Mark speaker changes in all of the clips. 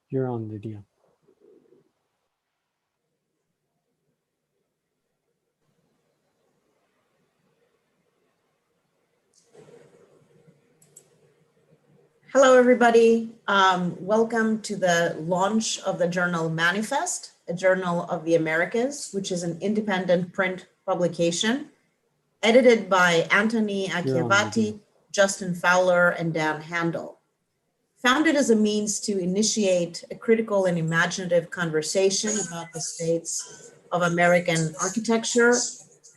Speaker 1: You're on, Lydia.
Speaker 2: Hello, everybody. Welcome to the launch of the journal Manifest, a journal of the Americas, which is an independent print publication edited by Anthony Acciavatti, Justin Fowler, and Dan Handel. Founded as a means to initiate a critical and imaginative conversation about the states of American architecture.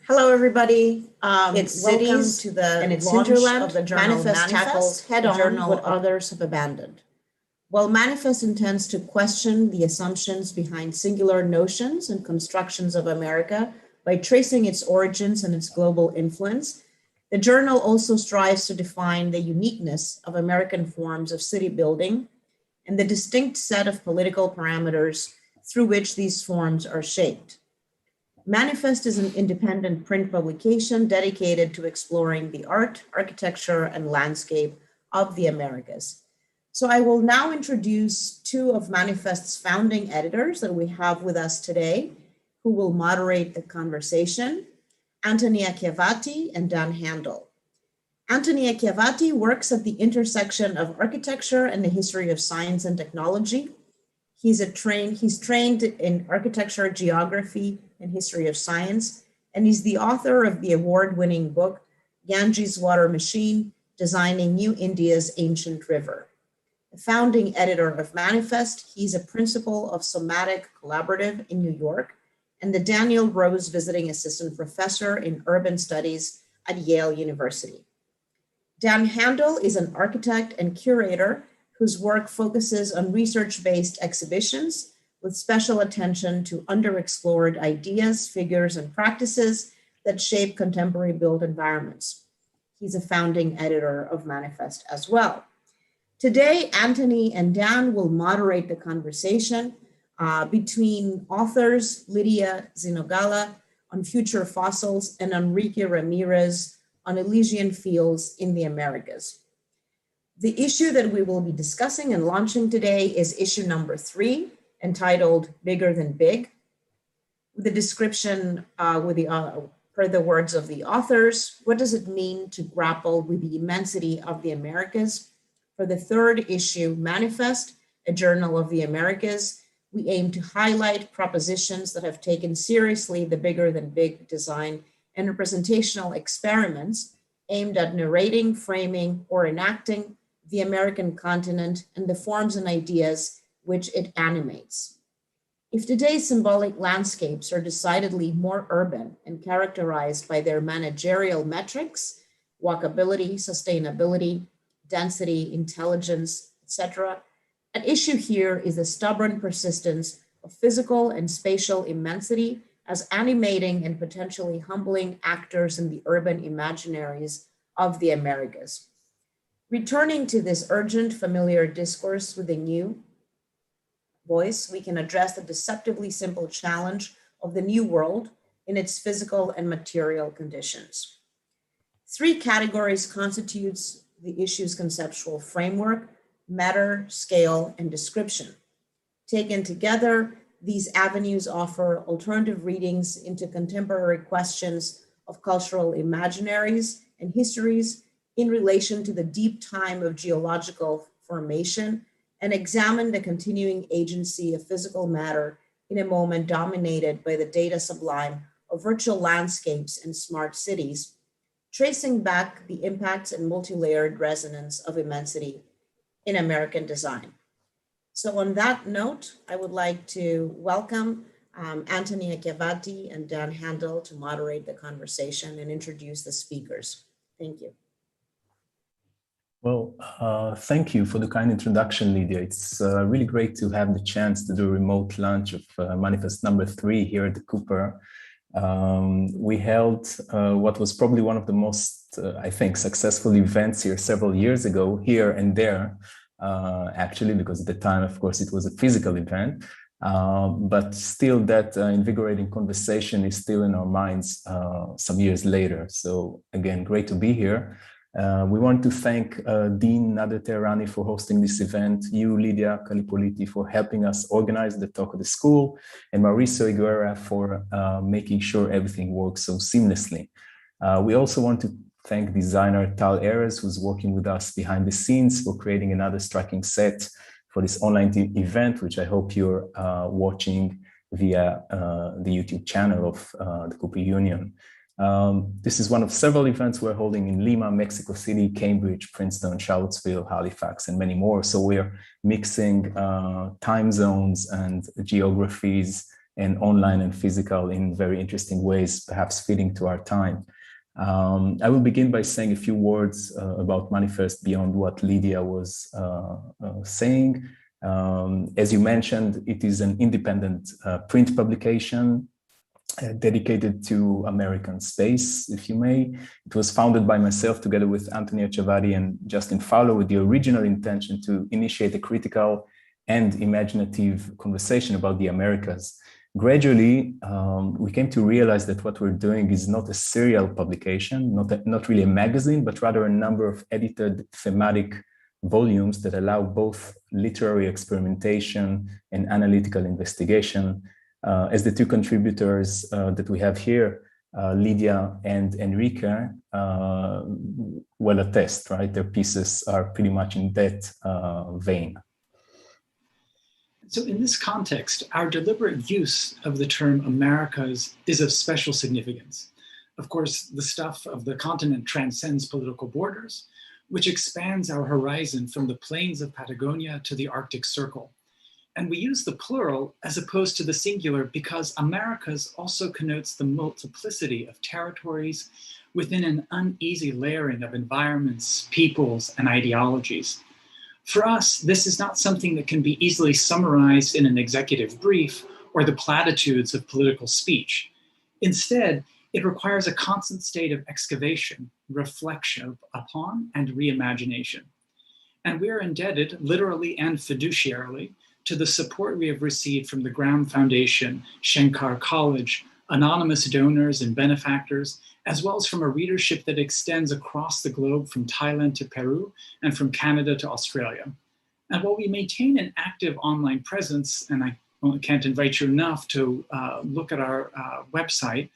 Speaker 2: Hello, everybody. Its cities to the and its hinterland of the journal Manifest tackles head-on what others have abandoned. While Manifest intends to question the assumptions behind singular notions and constructions of America by tracing its origins and its global influence, the journal also strives to define the uniqueness of American forms of city building and the distinct set of political parameters through which these forms are shaped. Manifest is an independent print publication dedicated to exploring the art, architecture, and landscape of the Americas. So I will now introduce two of Manifest's founding editors that we have with us today, who will moderate the conversation, Anthony Acciavatti and Dan Handel. Anthony Acciavatti works at the intersection of architecture and the history of science and technology. He's trained in architecture, geography, and history of science, and he's the author of the award-winning book, Ganges Water Machine, Designing New India's Ancient River. The founding editor of Manifest, he's a principal of Somatic Collaborative in New York, and the Daniel Rose Visiting Assistant Professor in Urban Studies at Yale University. Dan Handel is an architect and curator whose work focuses on research-based exhibitions with special attention to underexplored ideas, figures, and practices that shape contemporary built environments. He's a founding editor of Manifest as well. Today, Anthony and Dan will moderate the conversation between authors Lydia Xynogala on future fossils and Enrique Ramirez on Elysian Fields in the Americas. The issue that we will be discussing and launching today is issue number 3, entitled Bigger Than Big, with the description per the words of the authors. What does it mean to grapple with the immensity of the Americas? For the third issue, Manifest, a journal of the Americas, we aim to highlight propositions that have taken seriously the bigger than big design and representational experiments aimed at narrating, framing, or enacting the American continent and the forms and ideas which it animates. If today's symbolic landscapes are decidedly more urban and characterized by their managerial metrics, walkability, sustainability, density, intelligence, etc., at issue here is the stubborn persistence of physical and spatial immensity as animating and potentially humbling actors in the urban imaginaries of the Americas. Returning to this urgent, familiar discourse with a new voice, we can address the deceptively simple challenge of the new world in its physical and material conditions. 3 categories constitutes the issue's conceptual framework: matter, scale, and description. Taken together, these avenues offer alternative readings into contemporary questions of cultural imaginaries and histories in relation to the deep time of geological formation and examine the continuing agency of physical matter in a moment dominated by the data sublime of virtual landscapes and smart cities, tracing back the impacts and multi-layered resonance of immensity in American design. So on that note, I would like to welcome Anthony Acciavatti and Dan Handel to moderate the conversation and introduce the speakers. Thank you.
Speaker 3: Well, thank you for the kind introduction, Lydia. It's really great to have the chance to do a remote launch of Manifest number 3 here at the Cooper. We held what was probably one of the most, I think, successful events here several years ago, here and there, actually, because at the time, of course, it was a physical event. But still that invigorating conversation is still in our minds some years later. So again, great to be here. We want to thank Dean Nader Teherani for hosting this event, you, Lydia Kalipoliti, for helping us organize the talk of the school, and Mauricio Higuera for making sure everything works so seamlessly. We also want to thank designer Tal Erez, who's working with us behind the scenes for creating another striking set for this online event, which I hope you're watching via the YouTube channel of the Cooper Union. This is one of several events we're holding in Lima, Mexico City, Cambridge, Princeton, Charlottesville, Halifax, and many more. So we're mixing time zones and geographies and online and physical in very interesting ways, perhaps fitting to our time. I will begin by saying a few words about Manifest beyond what Lydia was saying. As you mentioned, it is an independent print publication dedicated to American space, if you may. It was founded by myself together with Anthony Acciavatti and Justin Fowler with the original intention to initiate a critical and imaginative conversation about the Americas. Gradually, we came to realize that what we're doing is not a serial publication, not really a magazine, but rather a number of edited thematic volumes that allow both literary experimentation and analytical investigation. As the two contributors that we have here, Lydia and Enrique, well attest, right? Their pieces are pretty much in that vein.
Speaker 1: So in this context, our deliberate use of the term Americas is of special significance. Of course, the stuff of the continent transcends political borders, which expands our horizon from the plains of Patagonia to the Arctic Circle. And we use the plural as opposed to the singular because Americas also connotes the multiplicity of territories within an uneasy layering of environments, peoples, and ideologies. For us, this is not something that can be easily summarized in an executive brief or the platitudes of political speech. Instead, it requires a constant state of excavation, reflection upon, and reimagination. And we are indebted, literally and fiduciarily, to the support we have received from the Graham Foundation, Shenkar College, anonymous donors and benefactors, as well as from a readership that extends across the globe from Thailand to Peru and from Canada to Australia. And while we maintain an active online presence, and I can't invite you enough to look at our website,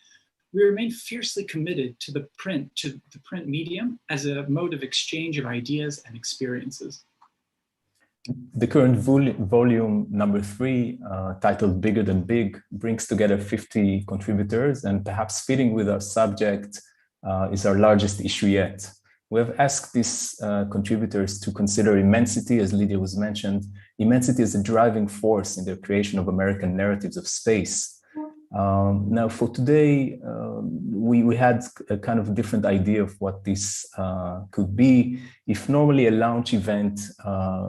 Speaker 1: we remain fiercely committed to the print medium as a mode of exchange of ideas and experiences.
Speaker 3: The current volume number 3, titled Bigger Than Big, brings together 50 contributors, and perhaps fitting with our subject is our largest issue yet. We have asked these contributors to consider immensity, as Lydia was mentioned. Immensity is a driving force in the creation of American narratives of space. Now, for today, we had a kind of different idea of what this could be. If normally a launch event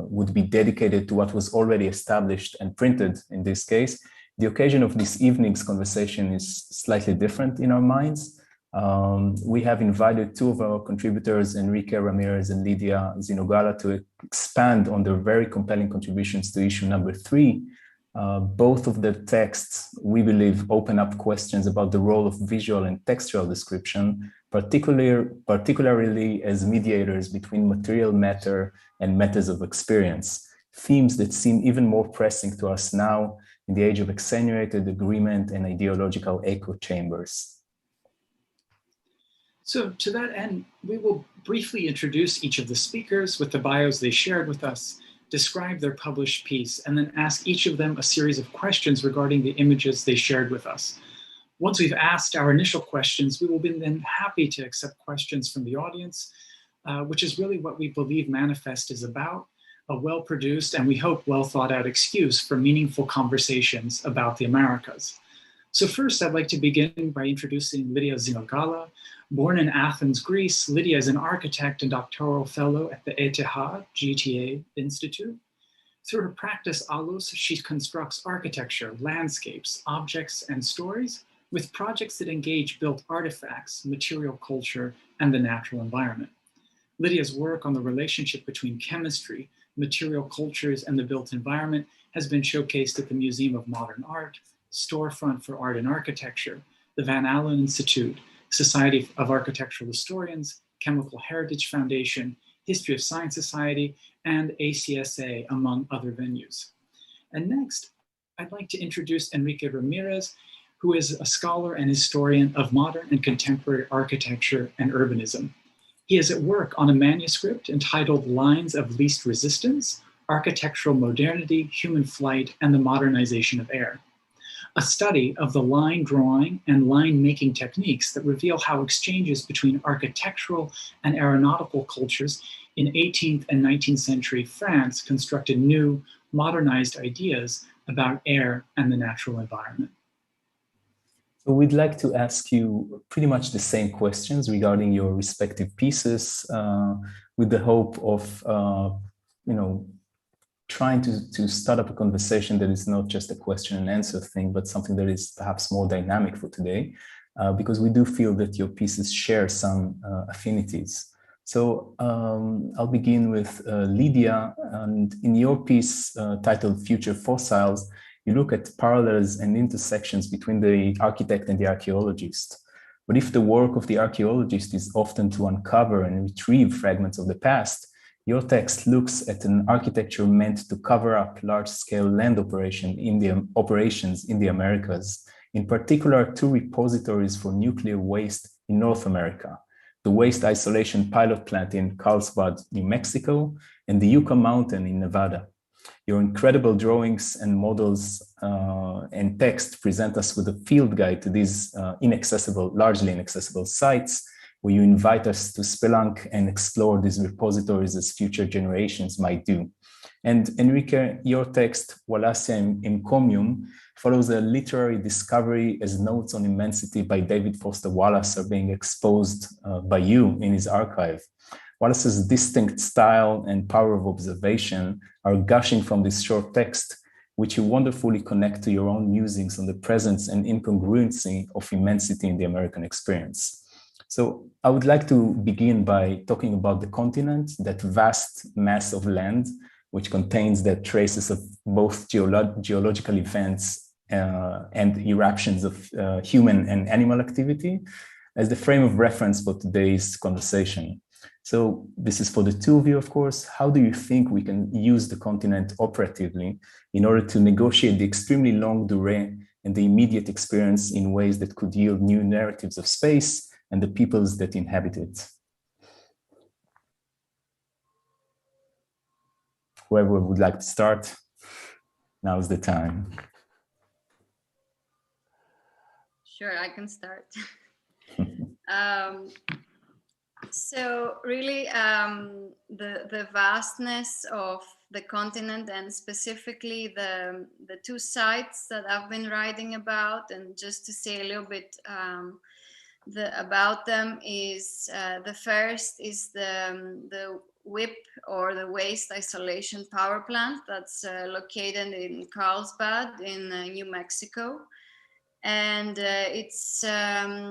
Speaker 3: would be dedicated to what was already established and printed in this case, the occasion of this evening's conversation is slightly different in our minds. We have invited two of our contributors, Enrique Ramirez and Lydia Xynogala, to expand on their very compelling contributions to issue number 3. Both of the texts, we believe, open up questions about the role of visual and textual description, particularly as mediators between material matter and matters of experience, themes that seem even more pressing to us now in the age of accentuated agreement and ideological echo chambers.
Speaker 1: So to that end, we will briefly introduce each of the speakers with the bios they shared with us, describe their published piece, and then ask each of them a series of questions regarding the images they shared with us. Once we've asked our initial questions, we will be then happy to accept questions from the audience, which is really what we believe Manifest is about, a well-produced and we hope well-thought-out excuse for meaningful conversations about the Americas. So first, I'd like to begin by introducing Lydia Xynogala. Born in Athens, Greece, Lydia is an architect and doctoral fellow at the ETH GTA Institute. Through her practice alus, she constructs architecture, landscapes, objects, and stories with projects that engage built artifacts, material culture, and the natural environment. Lydia's work on the relationship between chemistry, material cultures, and the built environment has been showcased at the Museum of Modern Art, Storefront for Art and Architecture, the Van Allen Institute, Society of Architectural Historians, Chemical Heritage Foundation, History of Science Society, and ACSA, among other venues. And next, I'd like to introduce Enrique Ramirez, who is a scholar and historian of modern and contemporary architecture and urbanism. He is at work on a manuscript entitled Lines of Least Resistance, Architectural Modernity, Human Flight, and the Modernization of Air, a study of the line drawing and line making techniques that reveal how exchanges between architectural and aeronautical cultures in 18th and 19th century France constructed new, modernized ideas about air and the natural environment.
Speaker 3: So we'd like to ask you pretty much the same questions regarding your respective pieces, with the hope of, trying to start up a conversation that is not just a question and answer thing, but something that is perhaps more dynamic for today, because we do feel that your pieces share some affinities. So I'll begin with Lydia, and in your piece titled Future Fossils, you look at parallels and intersections between the architect and the archaeologist. But if the work of the archaeologist is often to uncover and retrieve fragments of the past, your text looks at an architecture meant to cover up large-scale land operations in the Americas, in particular 2 repositories for nuclear waste in North America, the Waste Isolation Pilot Plant in Carlsbad, New Mexico, and the Yucca Mountain in Nevada. Your incredible drawings and models and text present us with a field guide to these largely inaccessible sites, where you invite us to spelunk and explore these repositories as future generations might do. And Enrique, your text, Wallacea Encomium, follows a literary discovery as notes on immensity by David Foster Wallace are being exposed by you in his archive. Wallace's distinct style and power of observation are gushing from this short text, which you wonderfully connect to your own musings on the presence and incongruency of immensity in the American experience. So I would like to begin by talking about the continent, that vast mass of land, which contains the traces of both geological events and eruptions of human and animal activity, as the frame of reference for today's conversation. So this is for the two of you, of course. How do you think we can use the continent operatively in order to negotiate the extremely long durée and the immediate experience in ways that could yield new narratives of space and the peoples that inhabit it? Whoever would like to start, now's the time.
Speaker 4: Sure, I can start. So really, the vastness of the continent, and specifically the 2 sites that I've been writing about, and just to say a little bit about them, is the first is the WIP, or the Waste Isolation Power Plant, that's located in Carlsbad in New Mexico. And it's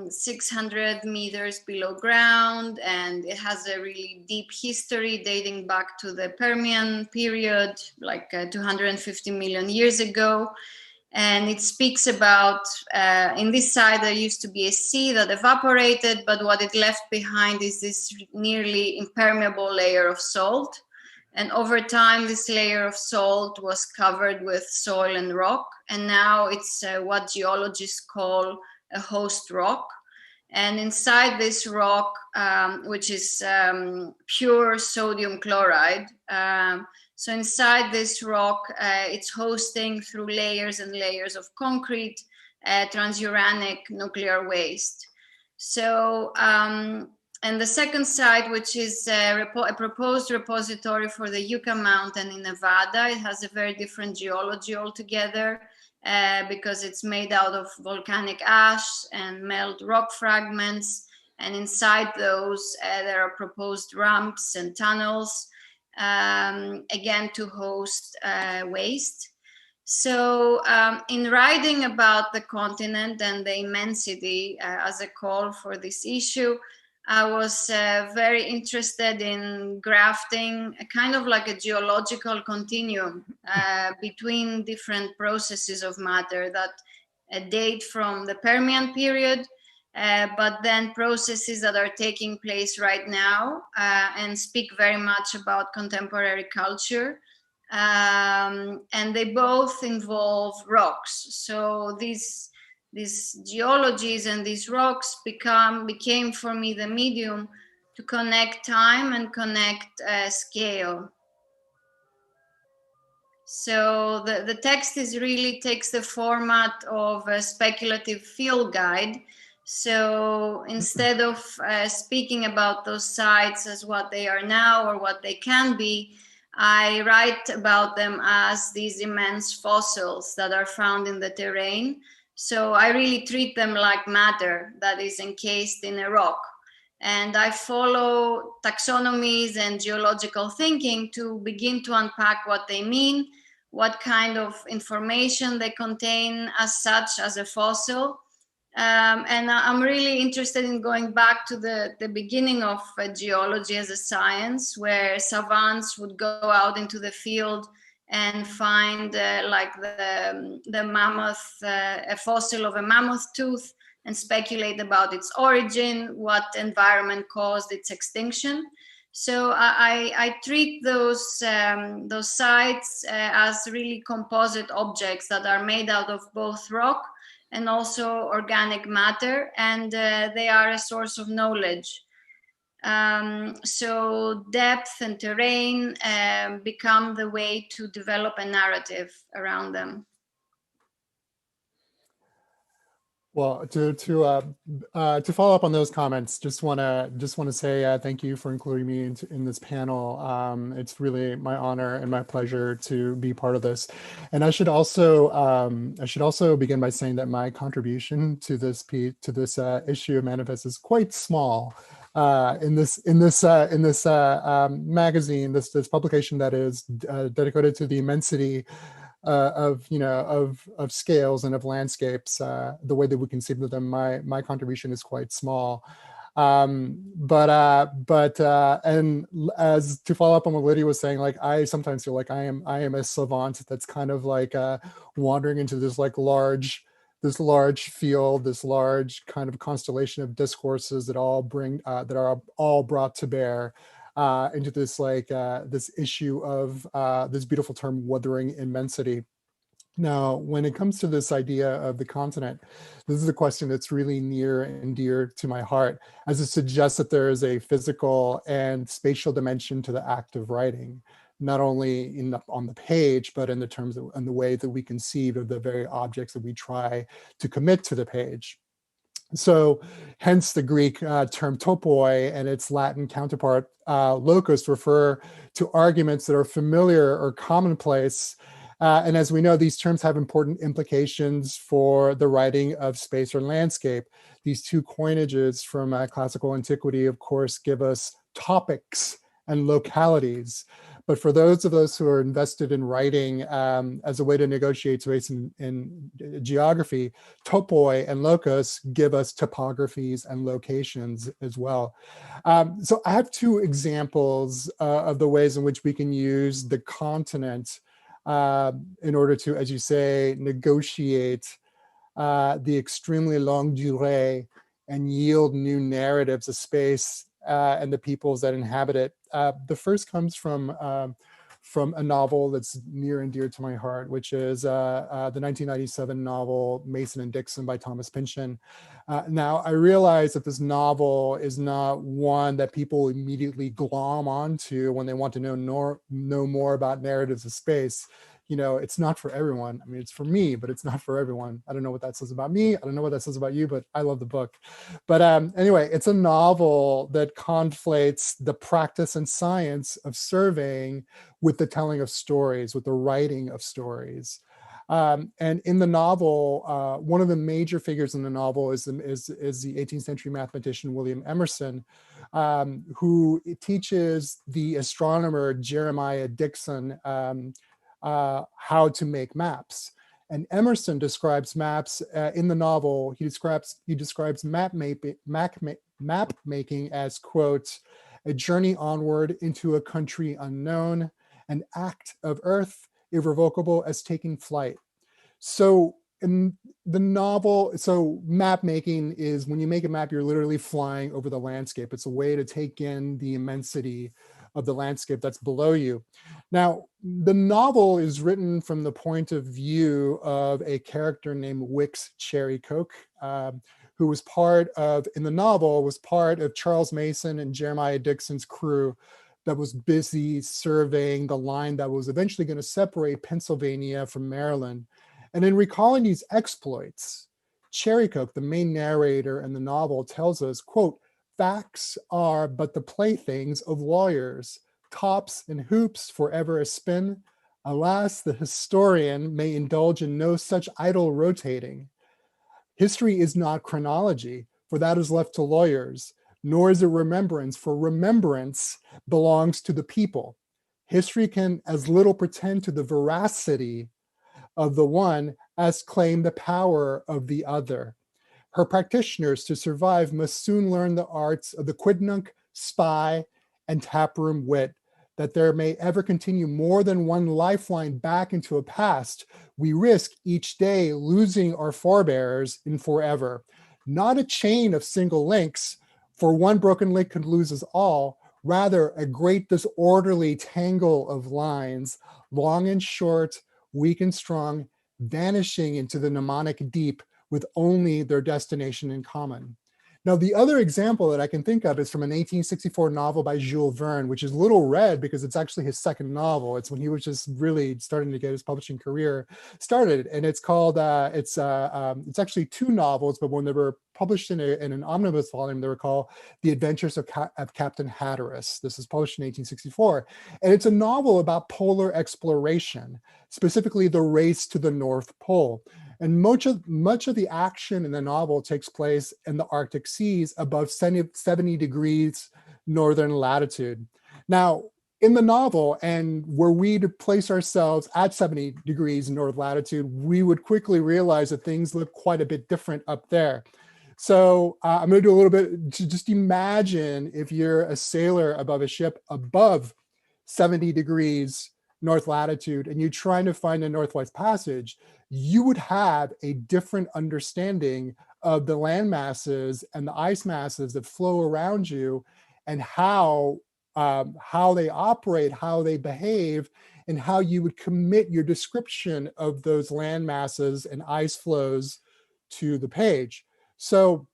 Speaker 4: 600 meters below ground, and it has a really deep history dating back to the Permian period, like 250 million years ago. And it speaks about, in this side, there used to be a sea that evaporated, but what it left behind is this nearly impermeable layer of salt. And over time, this layer of salt was covered with soil and rock. And now it's what geologists call a host rock. And inside this rock, which is pure sodium chloride, so inside this rock, it's hosting, through layers and layers of concrete, transuranic nuclear waste. So, and the second site, which is a proposed repository for the Yucca Mountain in Nevada, it has a very different geology altogether, because it's made out of volcanic ash and melt rock fragments. And inside those, there are proposed ramps and tunnels, again, to host waste. So in writing about the continent and the immensity as a call for this issue, I was very interested in grafting a kind of like a geological continuum between different processes of matter that date from the Permian period but then processes that are taking place right now and speak very much about contemporary culture. And they both involve rocks. So these geologies and these rocks became for me the medium to connect time and connect scale. So the text really takes the format of a speculative field guide. So instead of speaking about those sites as what they are now or what they can be, I write about them as these immense fossils that are found in the terrain. So I really treat them like matter that is encased in a rock. And I follow taxonomies and geological thinking to begin to unpack what they mean, what kind of information they contain as such as a fossil. And I'm really interested in going back to the beginning of geology as a science, where savants would go out into the field and find like the mammoth, a fossil of a mammoth tooth, and speculate about its origin, what environment caused its extinction. So I treat those sites as really composite objects that are made out of both rock and also organic matter, and they are a source of knowledge. So depth and terrain become the way to develop a narrative around them.
Speaker 5: Well, to follow up on those comments, just want to say thank you for including me in this panel. It's really my honor and my pleasure to be part of this. And I should also begin by saying that my contribution to this issue of Manifest is quite small. In this magazine, this publication that is dedicated to the immensity of scales and of landscapes, the way that we conceive of them, my contribution is quite small. And as to follow up on what Lydia was saying, like I sometimes feel like I am a savant that's kind of like wandering into this like large field, this large kind of constellation of discourses that all that are all brought to bear into this this issue of this beautiful term, wuthering immensity. Now, when it comes to this idea of the continent, this is a question that's really near and dear to my heart, as it suggests that there is a physical and spatial dimension to the act of writing, not only on the page, but in the terms of in the way that we conceive of the very objects that we try to commit to the page. So hence the Greek term topoi and its Latin counterpart locus refer to arguments that are familiar or commonplace. And as we know, these terms have important implications for the writing of space or landscape. These two coinages from classical antiquity, of course, give us topics and localities. But for those of us who are invested in writing as a way to negotiate space in geography, topoi and locus give us topographies and locations as well. So I have two examples of the ways in which we can use the continent in order to, as you say, negotiate the extremely longue durée and yield new narratives of space and the peoples that inhabit it. The first comes from a novel that's near and dear to my heart, which is the 1997 novel Mason and Dixon by Thomas Pynchon. Now, I realize that this novel is not one that people immediately glom onto when they want to know more about narratives of space. You know, it's not for everyone. I mean, it's for me, but it's not for everyone. I don't know what that says about me. I don't know what that says about you, but I love the book. But anyway, it's a novel that conflates the practice and science of surveying with the telling of stories, with the writing of stories. And in the novel, one of the major figures in the novel is the 18th century mathematician William Emerson, who teaches the astronomer Jeremiah Dixon how to make maps. And Emerson describes maps in the novel. He describes map making as, quote, a journey onward into a country unknown, an act of earth irrevocable as taking flight. So in the novel, so map making is when you make a map, you're literally flying over the landscape. It's a way to take in the immensity of the landscape that's below you. Now, the novel is written from the point of view of a character named Wix Cherrycoke, who was part of, in the novel, was part of Charles Mason and Jeremiah Dixon's crew that was busy surveying the line that was eventually going to separate Pennsylvania from Maryland. And in recalling these exploits, Cherrycoke, the main narrator in the novel, tells us, quote, "Facts are but the playthings of lawyers, tops and hoops forever a spin. Alas, the historian may indulge in no such idle rotating. History is not chronology, for that is left to lawyers, nor is it remembrance, for remembrance belongs to the people. History can as little pretend to the veracity of the one as claim the power of the other. Her practitioners to survive must soon learn the arts of the quidnunc, spy, and taproom wit, that there may ever continue more than one lifeline back into a past. We risk each day losing our forebears in forever. Not a chain of single links, for one broken link could lose us all, rather a great disorderly tangle of lines, long and short, weak and strong, vanishing into the mnemonic deep with only their destination in common." Now, the other example that I can think of is from an 1864 novel by Jules Verne, which is little read because it's actually his second novel. It's when he was just really starting to get his publishing career started. And it's called, it's actually two novels, but when they were published in an omnibus volume, they were called The Adventures of Captain Hatteras. This is published in 1864. And it's a novel about polar exploration, specifically the race to the North Pole. And much of the action in the novel takes place in the Arctic seas above 70 degrees northern latitude. Now, in the novel, and were we to place ourselves at 70 degrees north latitude, we would quickly realize that things look quite a bit different up there. So I'm going to do a little bit to just imagine if you're a sailor above a ship above 70 degrees north latitude and you're trying to find a Northwest Passage, you would have a different understanding of the land masses and the ice masses that flow around you and how they operate, how they behave, and how you would commit your description of those land masses and ice flows to the page. So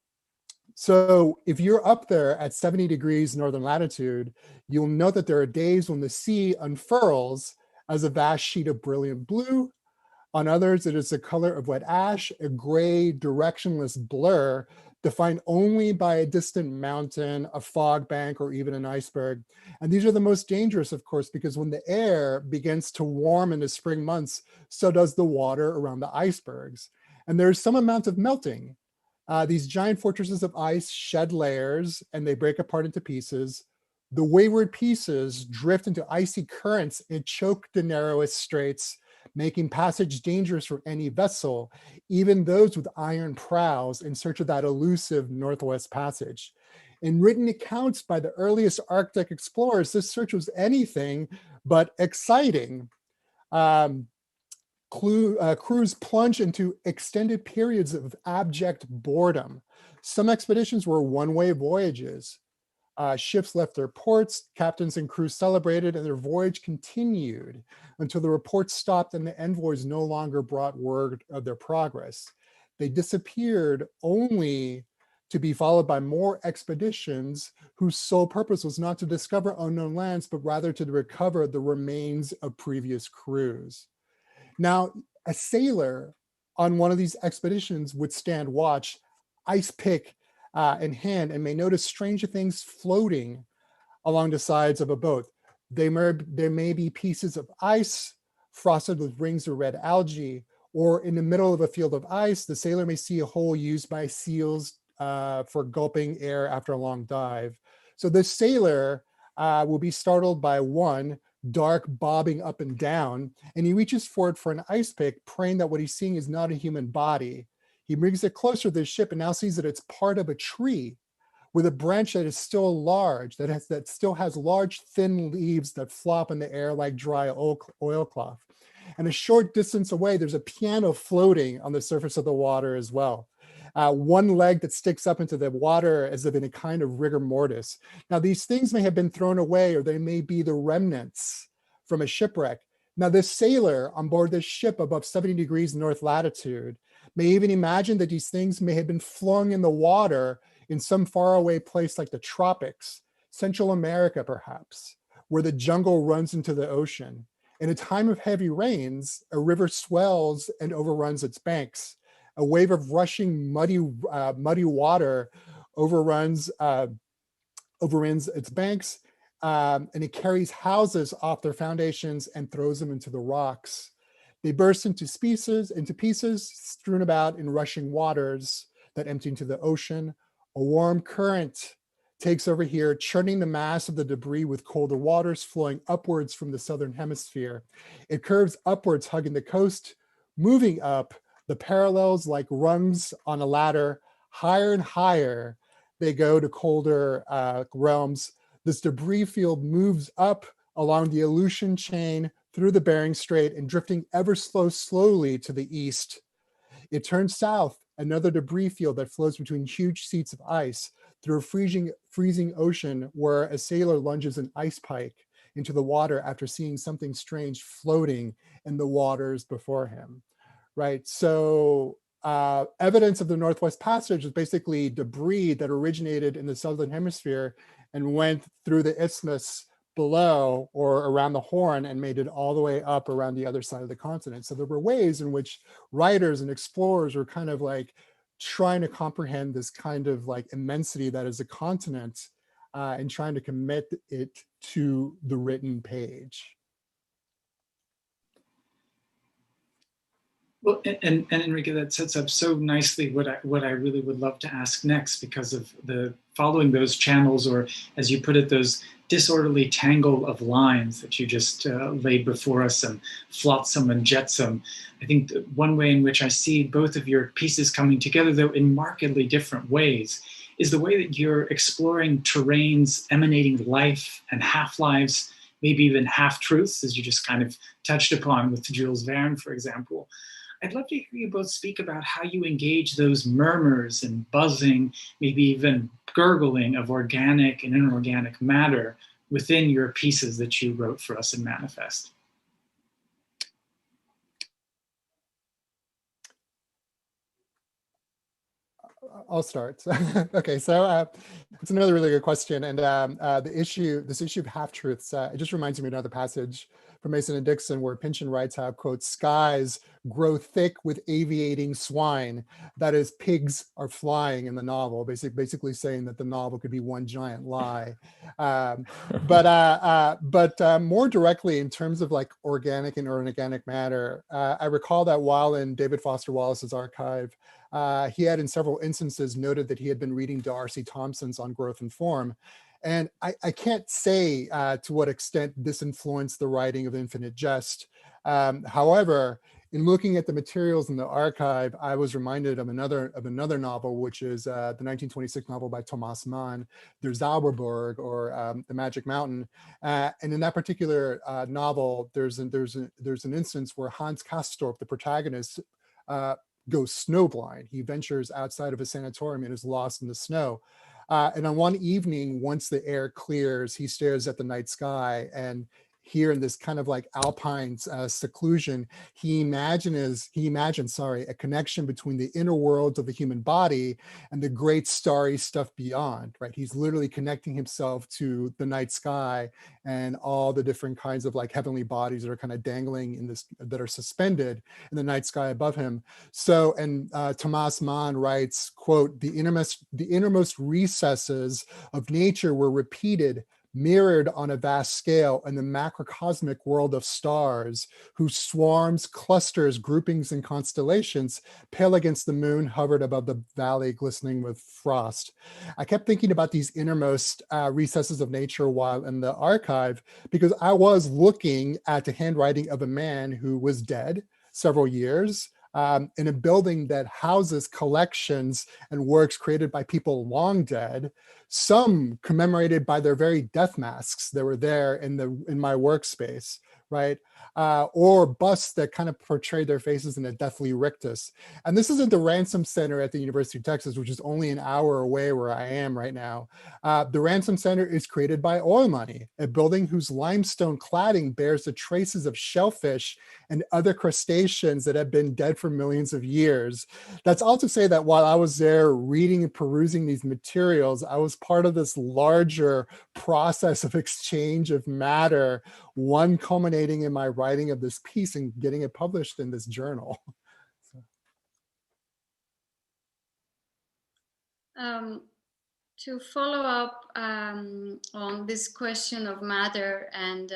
Speaker 5: if you're up there at 70 degrees northern latitude, you'll note that there are days when the sea unfurls as a vast sheet of brilliant blue. On others, it is the color of wet ash, a gray, directionless blur, defined only by a distant mountain, a fog bank, or even an iceberg. And these are the most dangerous, of course, because when the air begins to warm in the spring months, so does the water around the icebergs. And there's some amount of melting. These giant fortresses of ice shed layers and they break apart into pieces. The wayward pieces drift into icy currents and choke the narrowest straits, making passage dangerous for any vessel, even those with iron prows in search of that elusive Northwest Passage. In written accounts by the earliest Arctic explorers, this search was anything but exciting. Crews plunge into extended periods of abject boredom. Some expeditions were one-way voyages. Ships left their ports, captains and crews celebrated, and their voyage continued until the reports stopped and the envoys no longer brought word of their progress. They disappeared only to be followed by more expeditions whose sole purpose was not to discover unknown lands, but rather to recover the remains of previous crews. Now, a sailor on one of these expeditions would stand watch, ice pick in hand, and may notice stranger things floating along the sides of a boat. There may be pieces of ice frosted with rings of red algae, or in the middle of a field of ice, the sailor may see a hole used by seals for gulping air after a long dive. So the sailor will be startled by one dark bobbing up and down, and he reaches forward for an ice pick, praying that what he's seeing is not a human body. He brings it closer to the ship and now sees that it's part of a tree with a branch that is still large, that still has large thin leaves that flop in the air like dry oilcloth. And a short distance away, there's a piano floating on the surface of the water as well. One leg that sticks up into the water as if in a kind of rigor mortis. Now, these things may have been thrown away, or they may be the remnants from a shipwreck. Now, this sailor on board this ship above 70 degrees north latitude may even imagine that these things may have been flung in the water in some faraway place like the tropics, Central America perhaps, where the jungle runs into the ocean. In a time of heavy rains, a river swells and overruns its banks. A wave of rushing muddy water overruns its banks, and it carries houses off their foundations and throws them into the rocks. They burst into pieces, strewn about in rushing waters that empty into the ocean. A warm current takes over here, churning the mass of the debris with colder waters flowing upwards from the southern hemisphere. It curves upwards, hugging the coast, moving up the parallels like rungs on a ladder. Higher and higher they go to colder realms. This debris field moves up along the Aleutian chain through the Bering Strait and drifting ever slowly to the east. It turns south, another debris field that flows between huge sheets of ice through a freezing ocean where a sailor lunges an ice pike into the water after seeing something strange floating in the waters before him, right? So evidence of the Northwest Passage is basically debris that originated in the Southern Hemisphere and went through the isthmus below or around the Horn and made it all the way up around the other side of the continent. So there were ways in which writers and explorers were kind of like trying to comprehend this kind of like immensity that is a continent and trying to commit it to the written page.
Speaker 1: Well, and Enrique, that sets up so nicely what I really would love to ask next, because of the following those channels, or as you put it, those disorderly tangle of lines that you just laid before us, and flotsam and jetsam. I think one way in which I see both of your pieces coming together, though in markedly different ways, is the way that you're exploring terrains emanating life and half-lives, maybe even half-truths, as you just kind of touched upon with Jules Verne, for example. I'd love to hear you both speak about how you engage those murmurs and buzzing, maybe even gurgling of organic and inorganic matter within your pieces that you wrote for us in Manifest.
Speaker 5: I'll start. Okay, so it's another really good question, and this issue of half-truths, it just reminds me of another passage from Mason and Dixon where Pynchon writes how, quote, skies grow thick with aviating swine. That is, pigs are flying in the novel, basically saying that the novel could be one giant lie. But more directly in terms of like organic and inorganic matter, I recall that while in David Foster Wallace's archive, he had in several instances noted that he had been reading R.C. Thompson's On Growth and Form. And I can't say to what extent this influenced the writing of Infinite Jest. However, in looking at the materials in the archive, I was reminded of another novel, which is the 1926 novel by Thomas Mann, Der Zauberberg, or The Magic Mountain. And in that particular novel, there's an instance where Hans Castorp, the protagonist, goes snowblind. He ventures outside of a sanatorium and is lost in the snow. And on one evening, once the air clears, he stares at the night sky, and here in this kind of like alpine seclusion, he imagines a connection between the inner worlds of the human body and the great starry stuff beyond, right? He's literally connecting himself to the night sky and all the different kinds of like heavenly bodies that are kind of dangling in this, that are suspended in the night sky above him. So, and Thomas Mann writes, quote, the innermost recesses of nature were repeated, mirrored on a vast scale in the macrocosmic world of stars, whose swarms, clusters, groupings, and constellations, pale against the moon, hovered above the valley glistening with frost. I kept thinking about these innermost recesses of nature while in the archive, because I was looking at the handwriting of a man who was dead several years, in a building that houses collections and works created by people long dead, some commemorated by their very death masks that were there in my workspace, right? Or busts that kind of portray their faces in a deathly rictus. And this is at the Ransom Center at the University of Texas, which is only an hour away where I am right now. The Ransom Center is created by oil money, a building whose limestone cladding bears the traces of shellfish and other crustaceans that have been dead for millions of years. That's all to say that while I was there reading and perusing these materials, I was part of this larger process of exchange of matter, one culminating in my writing of this piece and getting it published in this journal.
Speaker 4: To follow up on this question of matter, and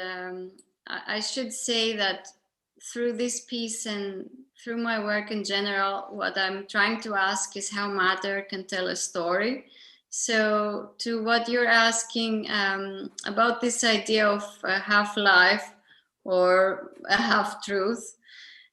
Speaker 4: I should say that through this piece and through my work in general, what I'm trying to ask is how matter can tell a story. So to what you're asking about this idea of a half-life or a half-truth,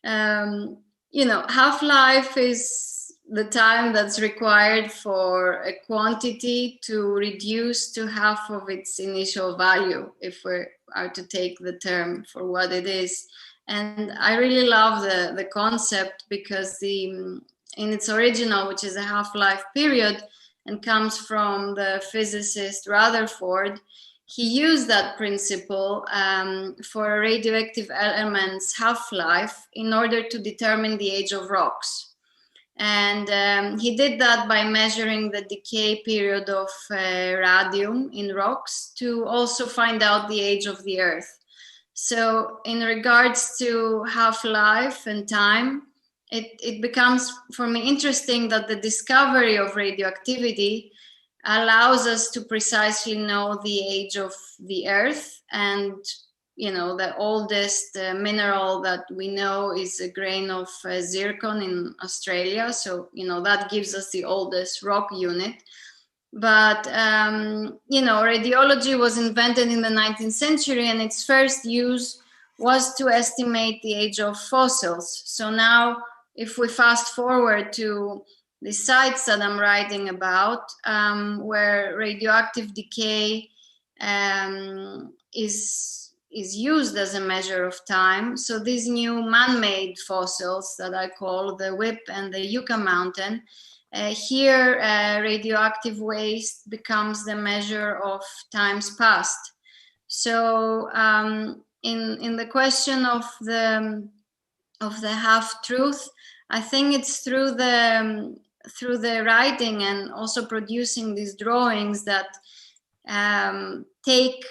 Speaker 4: you know, half-life is the time that's required for a quantity to reduce to half of its initial value, if we are to take the term for what it is. And I really love the concept because in its original, which is a half-life period and comes from the physicist Rutherford, he used that principle for radioactive elements' half-life in order to determine the age of rocks. And he did that by measuring the decay period of radium in rocks to also find out the age of the Earth. So in regards to half-life and time, it becomes for me interesting that the discovery of radioactivity allows us to precisely know the age of the Earth. And you know, the oldest mineral that we know is a grain of zircon in Australia. So, you know, that gives us the oldest rock unit. But, you know, radiology was invented in the 19th century and its first use was to estimate the age of fossils. So now, if we fast forward to the sites that I'm writing about, where radioactive decay is used as a measure of time. So these new man-made fossils that I call the Whip and the Yucca Mountain, here radioactive waste becomes the measure of times past. So in the question of the half-truth, I think it's through the writing and also producing these drawings that take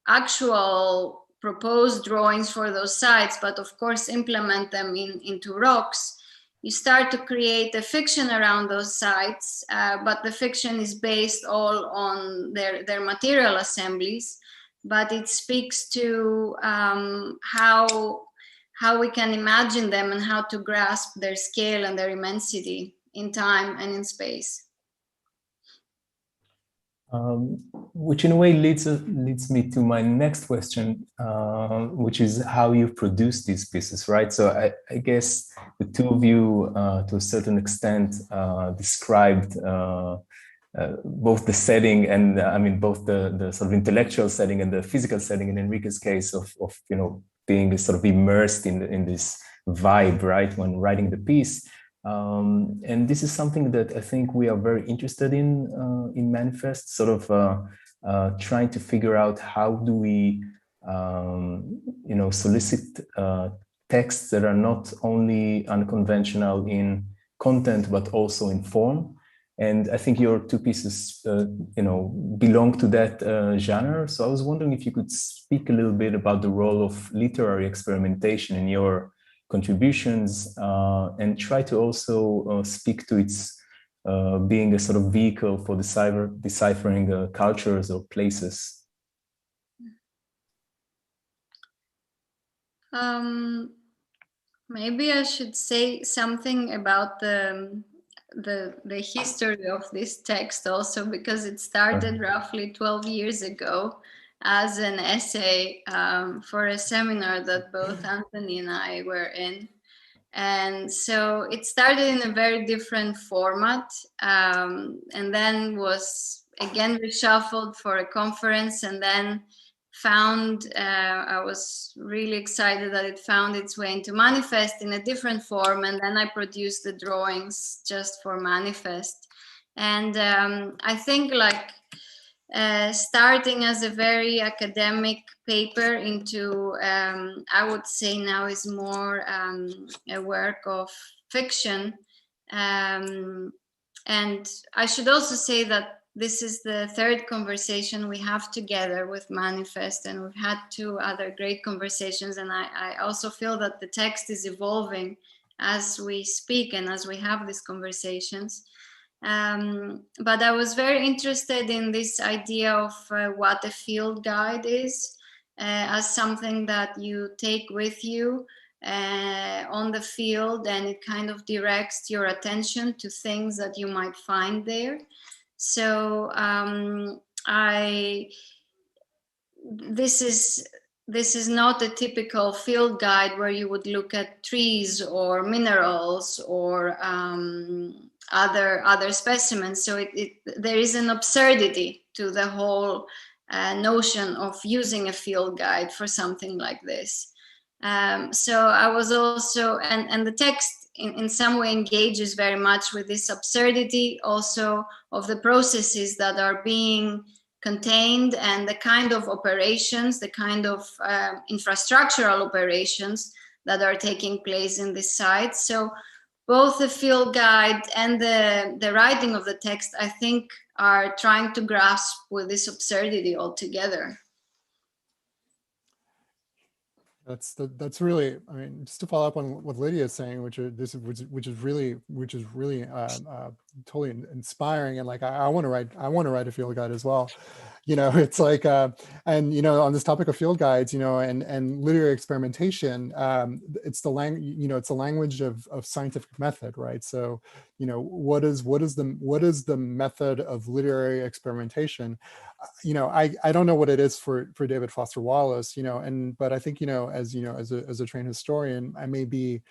Speaker 4: actual proposed drawings for those sites, but of course implement them into rocks. You start to create a fiction around those sites, but the fiction is based all on their material assemblies, but it speaks to how we can imagine them and how to grasp their scale and their immensity in time and in space.
Speaker 3: Which in a way leads me to my next question, which is how you produce these pieces, right? So I guess the two of you, to a certain extent, described both the setting and I mean both the sort of intellectual setting and the physical setting. In Enrique's case, of you know, being sort of immersed in this vibe, right, when writing the piece. And this is something that I think we are very interested in Manifest, sort of trying to figure out how do we, you know, solicit texts that are not only unconventional in content, but also in form. And I think your two pieces, you know, belong to that genre. So I was wondering if you could speak a little bit about the role of literary experimentation in your contributions, and try to also speak to its being a sort of vehicle for deciphering cultures or places.
Speaker 4: Maybe I should say something about the history of this text also, because it started roughly 12 years ago as an essay for a seminar that both Anthony and I were in. And so it started in a very different format, and then was again reshuffled for a conference, and then found, I was really excited that it found its way into Manifest in a different form, and then I produced the drawings just for Manifest. And I think like starting as a very academic paper into, I would say now is more a work of fiction. And I should also say that this is the third conversation we have together with Manifest, and we've had 2 other great conversations. And I also feel that the text is evolving as we speak and as we have these conversations. But I was very interested in this idea of what a field guide is, as something that you take with you on the field, and it kind of directs your attention to things that you might find there. So this is not a typical field guide where you would look at trees or minerals or other specimens. So there is an absurdity to the whole notion of using a field guide for something like this. So I was also, and the text in some way engages very much with this absurdity also of the processes that are being contained and the kind of operations, the kind of infrastructural operations that are taking place in this site. So both the field guide and the writing of the text, I think, are trying to grasp with this absurdity altogether.
Speaker 5: That's really, I mean, just to follow up on what Lydia is saying, which is really totally inspiring, and like I want to write a field guide as well. You know, it's like, and you know, on this topic of field guides, you know, and literary experimentation, it's the language of scientific method, right? So, you know, what is the method of literary experimentation? You know, I don't know what it is for David Foster Wallace, you know, but I think, you know, as a trained historian, I may be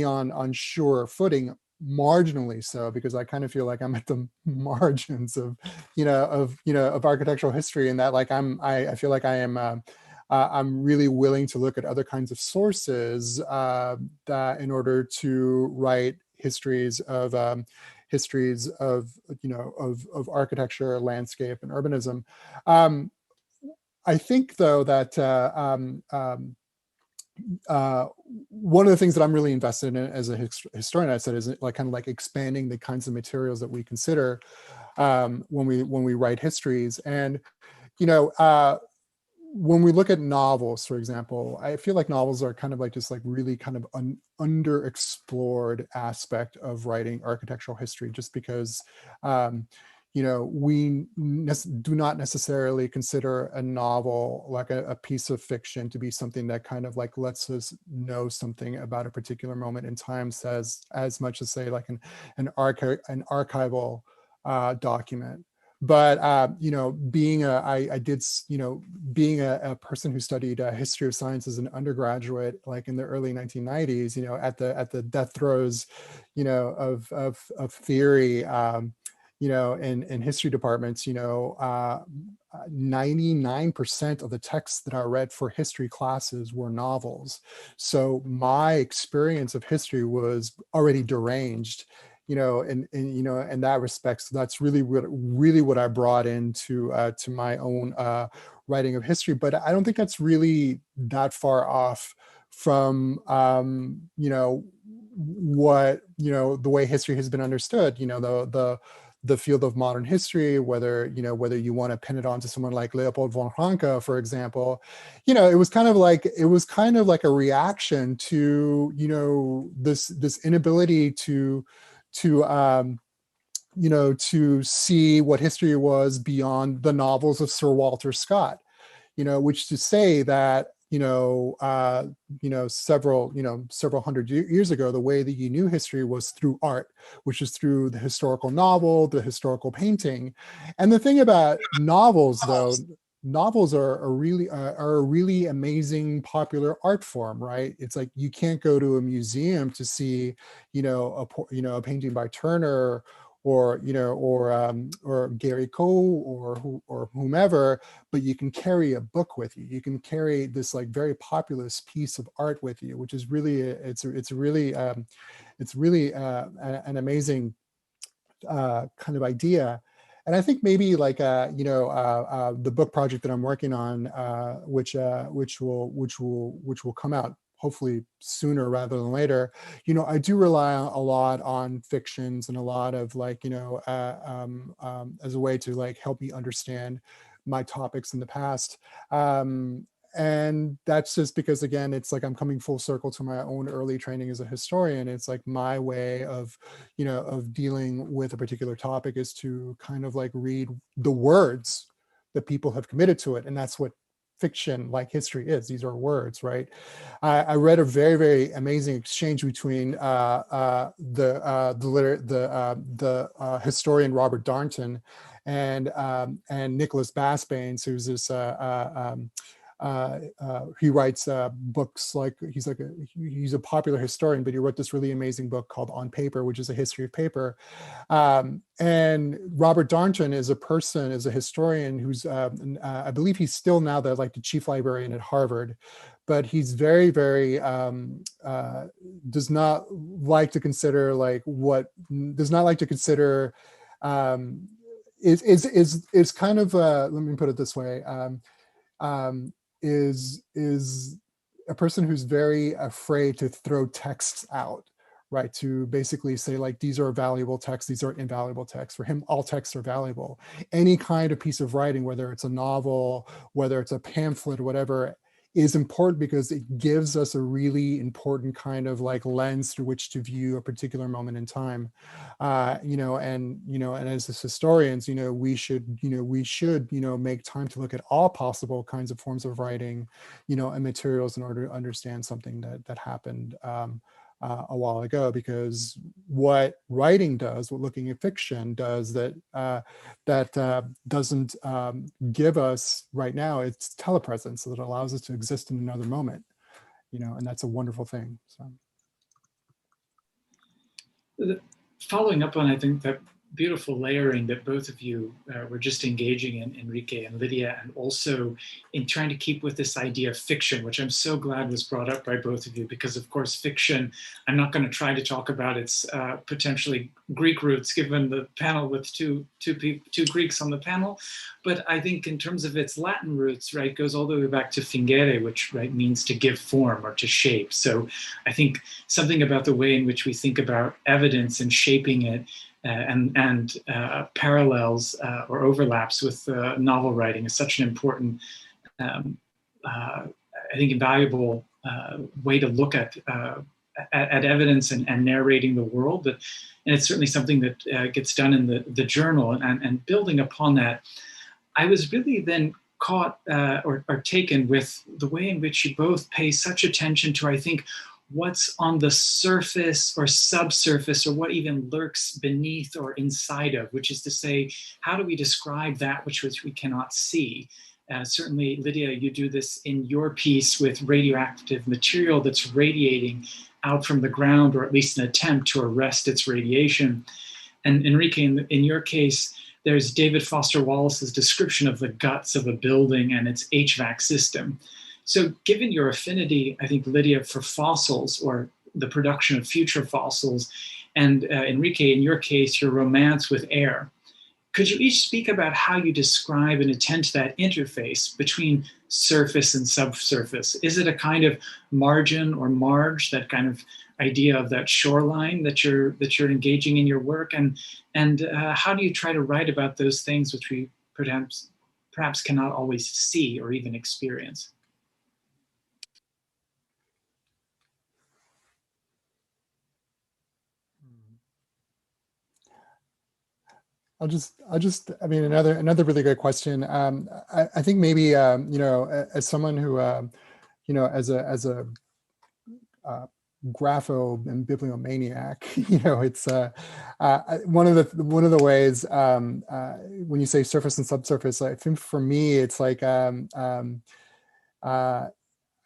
Speaker 5: on sure footing, marginally so, because I kind of feel like I'm at the margins of architectural history, and that like I feel like I am I'm really willing to look at other kinds of sources that in order to write histories of architecture, landscape, and urbanism. I think though that one of the things that I'm really invested in as a historian, I said, is like kind of like expanding the kinds of materials that we consider when we write histories. And you know, when we look at novels, for example, I feel like novels are kind of like just like really kind of an underexplored aspect of writing architectural history, just because you know, we do not necessarily consider a novel like a piece of fiction to be something that kind of like lets us know something about a particular moment in time, says as much as say like an archival document. But you know, being a person who studied history of science as an undergraduate, like in the early 1990s, you know, at the death throes, you know, of theory, you know, in history departments, you know, 99% of the texts that I read for history classes were novels. So my experience of history was already deranged, you know, you know, in that respect. So that's really what I brought into to my own writing of history. But I don't think that's really that far off from you know, what, you know, the way history has been understood. You know, the field of modern history, whether you want to pin it onto someone like Leopold von Ranke, for example, you know, it was kind of like a reaction to, you know, this inability to you know, to see what history was beyond the novels of Sir Walter Scott, you know, which to say that, several hundred years ago, the way that you knew history was through art, which is through the historical novel, the historical painting. And the thing about novels, though, novels are a really amazing popular art form, right? It's like you can't go to a museum to see, a painting by Turner or Gary Cole or whomever, but you can carry a book with you. You can carry this like very populous piece of art with you, which is really it's really an amazing kind of idea. And I think maybe like the book project that I'm working on, which will come out hopefully sooner rather than later. I do rely a lot on fictions and a lot of like as a way to like help me understand my topics in the past. And that's just because, again, it's like I'm coming full circle to my own early training as a historian. It's like my way of dealing with a particular topic is to kind of like read the words that people have committed to it. And that's what fiction, like history, is. These are words, right? I read a very, very amazing exchange between the historian Robert Darnton and Nicholas Basbanes, who's this he writes books like he's a popular historian, but he wrote this really amazing book called On Paper, which is a history of paper. And Robert Darnton is a historian who's I believe he's still now the chief librarian at Harvard, but he's very, very does not like to consider is kind of let me put it this way. Is a person who's very afraid to throw texts out, right? To basically say like, these are valuable texts, these are invaluable texts. For him, all texts are valuable. Any kind of piece of writing, whether it's a novel, whether it's a pamphlet, or whatever, is important because it gives us a really important kind of like lens through which to view a particular moment in time. And as historians, we should make time to look at all possible kinds of forms of writing, and materials in order to understand something that happened a while ago, because what writing does, what looking at fiction does that doesn't give us right now, it's telepresence, so that allows us to exist in another moment, and that's a wonderful thing. So
Speaker 1: following up on, I think, that beautiful layering that both of you were just engaging in, Enrique and Lydia, and also in trying to keep with this idea of fiction, which I'm so glad was brought up by both of you, because of course fiction, I'm not going to try to talk about its potentially Greek roots, given the panel with two Greeks on the panel, but I think in terms of its Latin roots, right, goes all the way back to fingere, which means to give form or to shape. So I think something about the way in which we think about evidence and shaping it and parallels or overlaps with novel writing is such an important, I think, invaluable way to look at evidence and narrating the world. And it's certainly something that gets done in the journal. And building upon that, I was really then caught or taken with the way in which you both pay such attention to, I think, what's on the surface or subsurface, or what even lurks beneath or inside of, which is to say, how do we describe that which we cannot see? Certainly, Lydia, you do this in your piece with radioactive material that's radiating out from the ground, or at least an attempt to arrest its radiation. And Enrique, in your case, there's David Foster Wallace's description of the guts of a building and its HVAC system. So given your affinity, I think, Lydia, for fossils or the production of future fossils, and Enrique, in your case, your romance with air, could you each speak about how you describe and attend to that interface between surface and subsurface? Is it a kind of margin or marge, that kind of idea of that shoreline that you're engaging in your work? And how do you try to write about those things which we perhaps cannot always see or even experience?
Speaker 5: I mean, another really good question. I think maybe, as someone who, as a grapho and bibliomaniac, it's one of the ways when you say surface and subsurface, I think for me, it's like,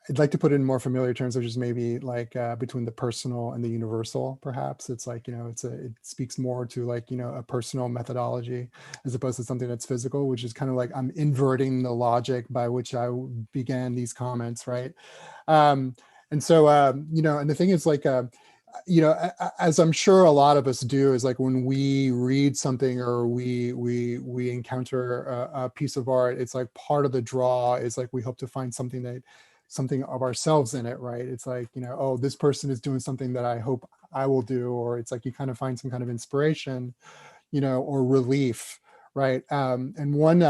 Speaker 5: I'd like to put it in more familiar terms, which is maybe like between the personal and the universal, perhaps. It's like, it speaks more to like, a personal methodology as opposed to something that's physical, which is kind of like I'm inverting the logic by which I began these comments, right? And so, and the thing is like, as I'm sure a lot of us do, is like when we read something or we encounter a piece of art, it's like part of the draw is like we hope to find something of ourselves in it, right? It's like, oh, this person is doing something that I hope I will do, or it's like you kind of find some kind of inspiration, or relief, right? And one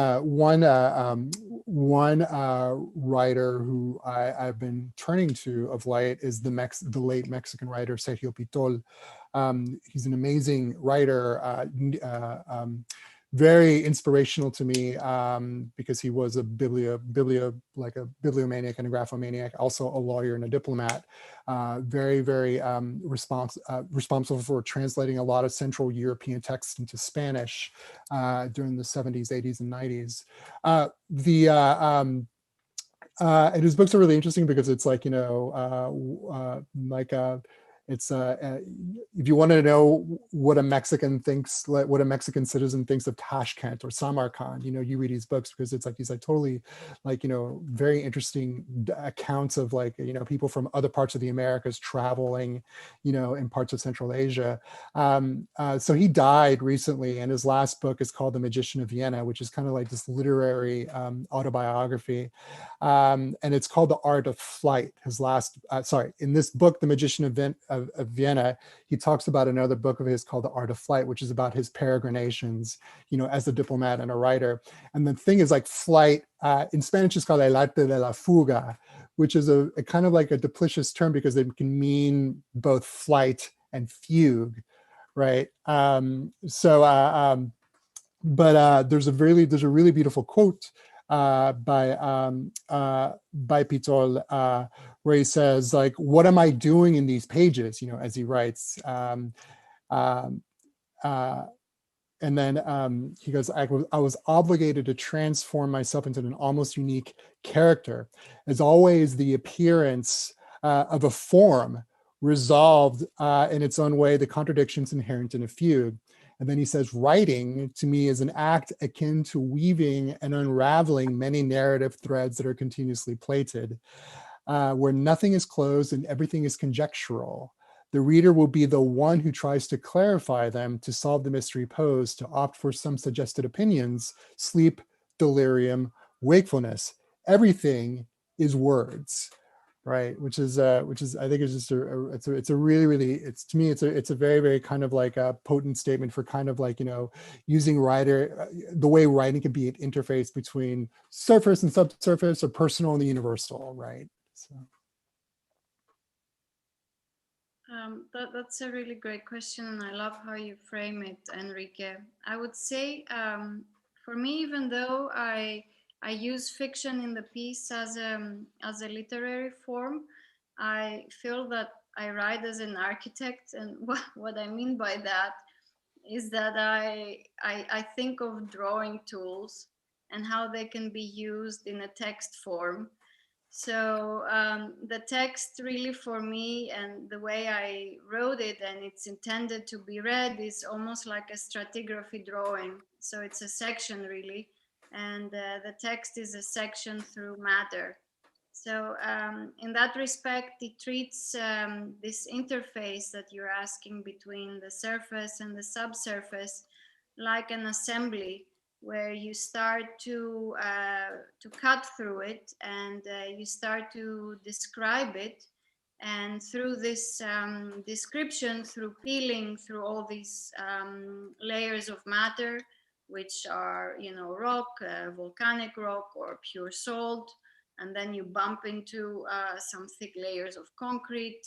Speaker 5: writer who I've been turning to of late is the late Mexican writer Sergio Pitol. He's an amazing writer, very inspirational to me because he was a bibliomaniac and a graphomaniac, also a lawyer and a diplomat, very, very responsible for translating a lot of Central European texts into Spanish during the 70s, 80s, and 90s. And his books are really interesting because it's like, it's if you want to know what a Mexican thinks, what a Mexican citizen thinks of Tashkent or Samarkand, you read his books because it's like these like totally like very interesting accounts of like people from other parts of the Americas traveling in parts of Central Asia. So he died recently, and his last book is called The Magician of Vienna, which is kind of like this literary autobiography, and it's called The Art of Flight. His last in this book, The Magician of Vienna, he talks about another book of his called The Art of Flight, which is about his peregrinations, as a diplomat and a writer. And the thing is like flight, in Spanish it's called el arte de la fuga, which is a kind of like a duplicious term because it can mean both flight and fugue, right? But there's a really beautiful quote by Pitol, where he says, like, what am I doing in these pages, as he writes. And then he goes, I was obligated to transform myself into an almost unique character. As always, the appearance of a form resolved in its own way the contradictions inherent in a fugue. And then he says, writing to me is an act akin to weaving and unraveling many narrative threads that are continuously plaited, where nothing is closed and everything is conjectural. The reader will be the one who tries to clarify them, to solve the mystery posed, to opt for some suggested opinions, sleep, delirium, wakefulness. Everything is words. Right, which is I think is just it's a really to me it's a very, very kind of like a potent statement for kind of like using the way writing can be an interface between surface and subsurface, or personal and the universal, right? So
Speaker 4: that's a really great question, and I love how you frame it, Enrique. I would say for me, even though I use fiction in the piece as a literary form, I feel that I write as an architect, and what I mean by that is that I think of drawing tools and how they can be used in a text form. So the text really for me, and the way I wrote it and it's intended to be read, is almost like a stratigraphy drawing. So it's a section really, and the text is a section through matter. So in that respect, it treats this interface that you're asking between the surface and the subsurface like an assembly, where you start to cut through it, and you start to describe it. And through this description, through peeling through all these layers of matter, which are, rock, volcanic rock, or pure salt, and then you bump into some thick layers of concrete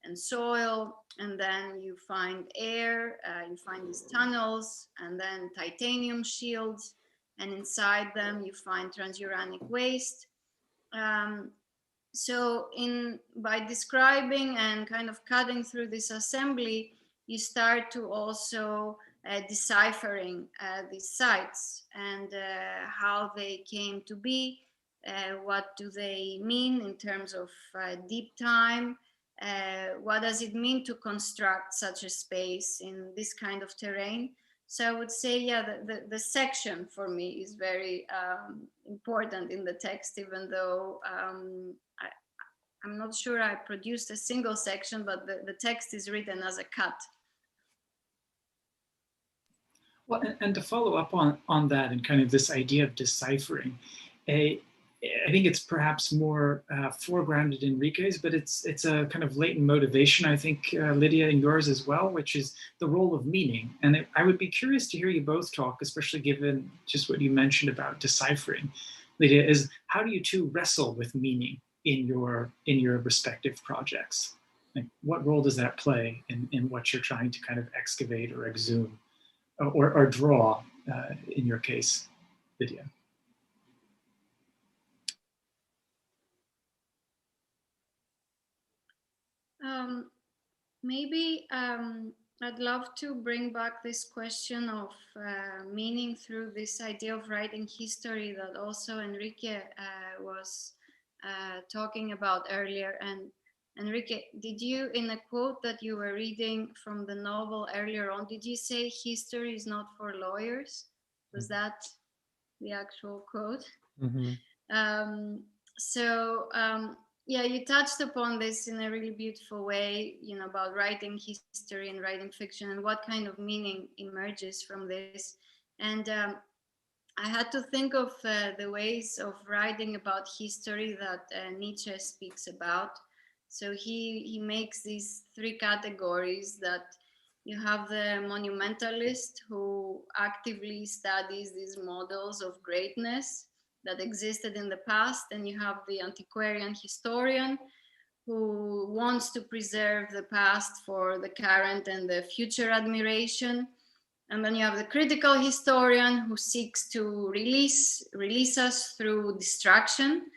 Speaker 4: and soil, and then you find air, you find these tunnels, and then titanium shields, and inside them you find transuranic waste. So by describing and kind of cutting through this assembly, you start to also deciphering these sites and how they came to be, What do they mean in terms of deep time? What does it mean to construct such a space in this kind of terrain? So I would say, yeah, the section for me is very important in the text, even though I'm not sure I produced a single section, but the text is written as a cut.
Speaker 1: Well, and to follow up on that and kind of this idea of deciphering, I think it's perhaps more foregrounded in Enrique's, but it's a kind of latent motivation, I think, Lydia, and yours as well, which is the role of meaning. And I would be curious to hear you both talk, especially given just what you mentioned about deciphering, Lydia, is how do you two wrestle with meaning in your respective projects? Like, what role does that play in what you're trying to kind of excavate or exhume or draw in your case, Lydia?
Speaker 4: Maybe I'd love to bring back this question of meaning through this idea of writing history that also Enrique was talking about earlier. And Enrique, did you, in a quote that you were reading from the novel earlier on, did you say history is not for lawyers? Was that the actual quote?
Speaker 5: Mm-hmm.
Speaker 4: Yeah, you touched upon this in a really beautiful way, you know, about writing history and writing fiction and what kind of meaning emerges from this. And I had to think of the ways of writing about history that Nietzsche speaks about. So he makes these three categories: that you have the monumentalist who actively studies these models of greatness that existed in the past, and you have the antiquarian historian who wants to preserve the past for the current and the future admiration. And then you have the critical historian who seeks to release us through distraction.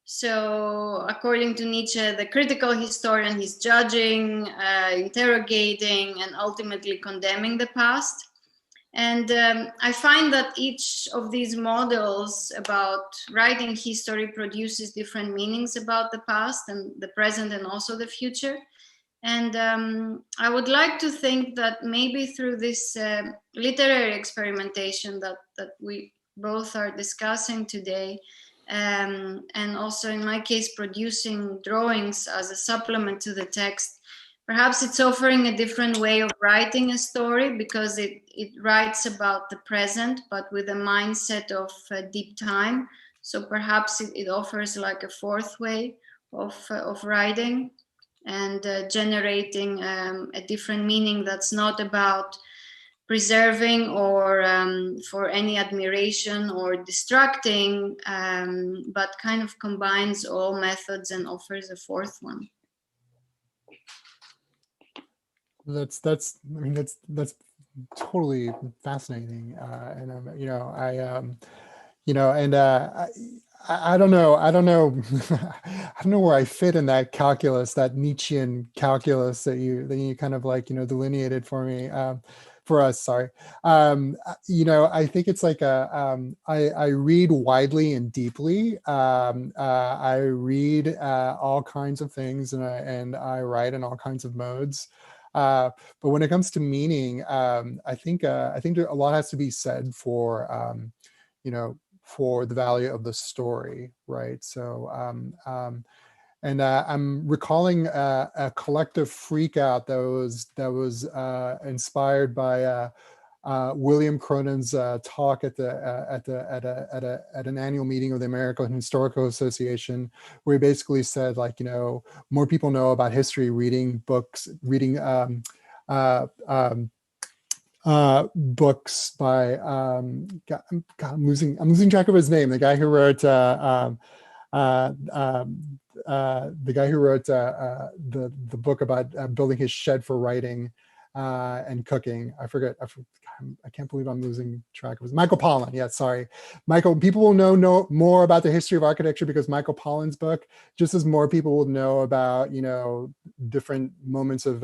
Speaker 4: So according to Nietzsche, the critical historian is judging, interrogating, and ultimately condemning the past. And I find that each of these models about writing history produces different meanings about the past and the present and also the future. And I would like to think that maybe through this literary experimentation that we both are discussing today, and also in my case producing drawings as a supplement to the text, perhaps it's offering a different way of writing a story, because it writes about the present, but with a mindset of deep time. So perhaps it offers like a fourth way of writing and generating a different meaning that's not about preserving or for any admiration or distracting, but kind of combines all methods and offers a fourth one.
Speaker 5: That's totally fascinating, and I don't know I don't know where I fit in that calculus, that Nietzschean calculus that you kind of like delineated for me, for us, sorry. I think it's like I read widely and deeply. I read all kinds of things, and I write in all kinds of modes. But when it comes to meaning, I think a lot has to be said for for the value of the story, right? So, and I'm recalling a collective freak out that was inspired by William Cronin's talk at an annual meeting of the American Historical Association, where he basically said, like, more people know about history reading books, books by God, I'm losing track of his name. The guy who wrote the book about building his shed for writing and cooking. I can't believe I'm losing track of it. Michael Pollan. Yeah, sorry. Michael, people will know more about the history of architecture because Michael Pollan's book, just as more people will know about, different moments of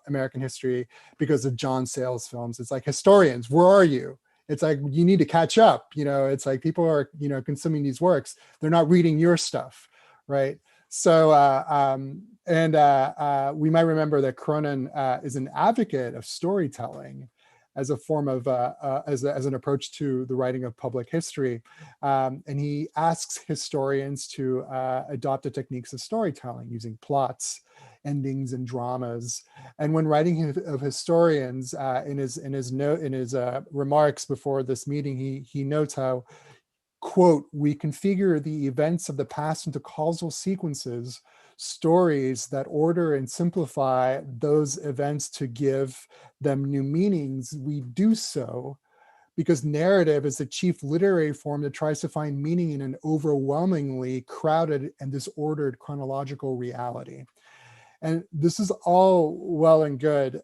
Speaker 5: American history because of John Sayles films. It's like, historians, where are you? It's like, you need to catch up. It's like people are, consuming these works. They're not reading your stuff, right? So, we might remember that Cronin is an advocate of storytelling as a form of, as an approach to the writing of public history. And he asks historians to adopt the techniques of storytelling using plots, endings, and dramas. And when writing of historians, in his remarks before this meeting, he notes how, quote, "We configure the events of the past into causal sequences, stories that order and simplify those events to give them new meanings. We do so because narrative is the chief literary form that tries to find meaning in an overwhelmingly crowded and disordered chronological reality." And this is all well and good,